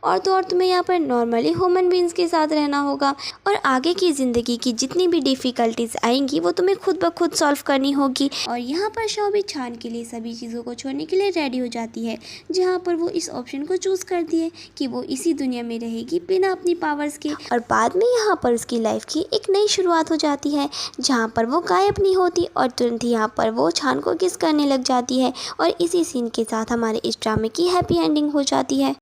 और तो और तुम्हें यहाँ पर नॉर्मली ह्यूमन बीइंग्स के साथ रहना होगा और आगे की ज़िंदगी की जितनी भी डिफ़िकल्टीज आएंगी वो तुम्हें खुद ब खुद सॉल्व करनी होगी। और यहाँ पर शॉबी छान के लिए सभी चीज़ों को छोड़ने के लिए रेडी हो जाती है, जहाँ पर वो इस ऑप्शन को चूज़ करती है कि वो इसी दुनिया में रहेगी बिना अपनी पावर्स के। और बाद में यहाँ पर उसकी लाइफ की एक नई शुरुआत हो जाती है जहाँ पर वो गायब नहीं होती और तुरंत ही यहाँ पर वो छान को किस करने लग जाती है। और इसी सीन के साथ हमारे इस ड्रामे की हैप्पी एंडिंग हो जाती है।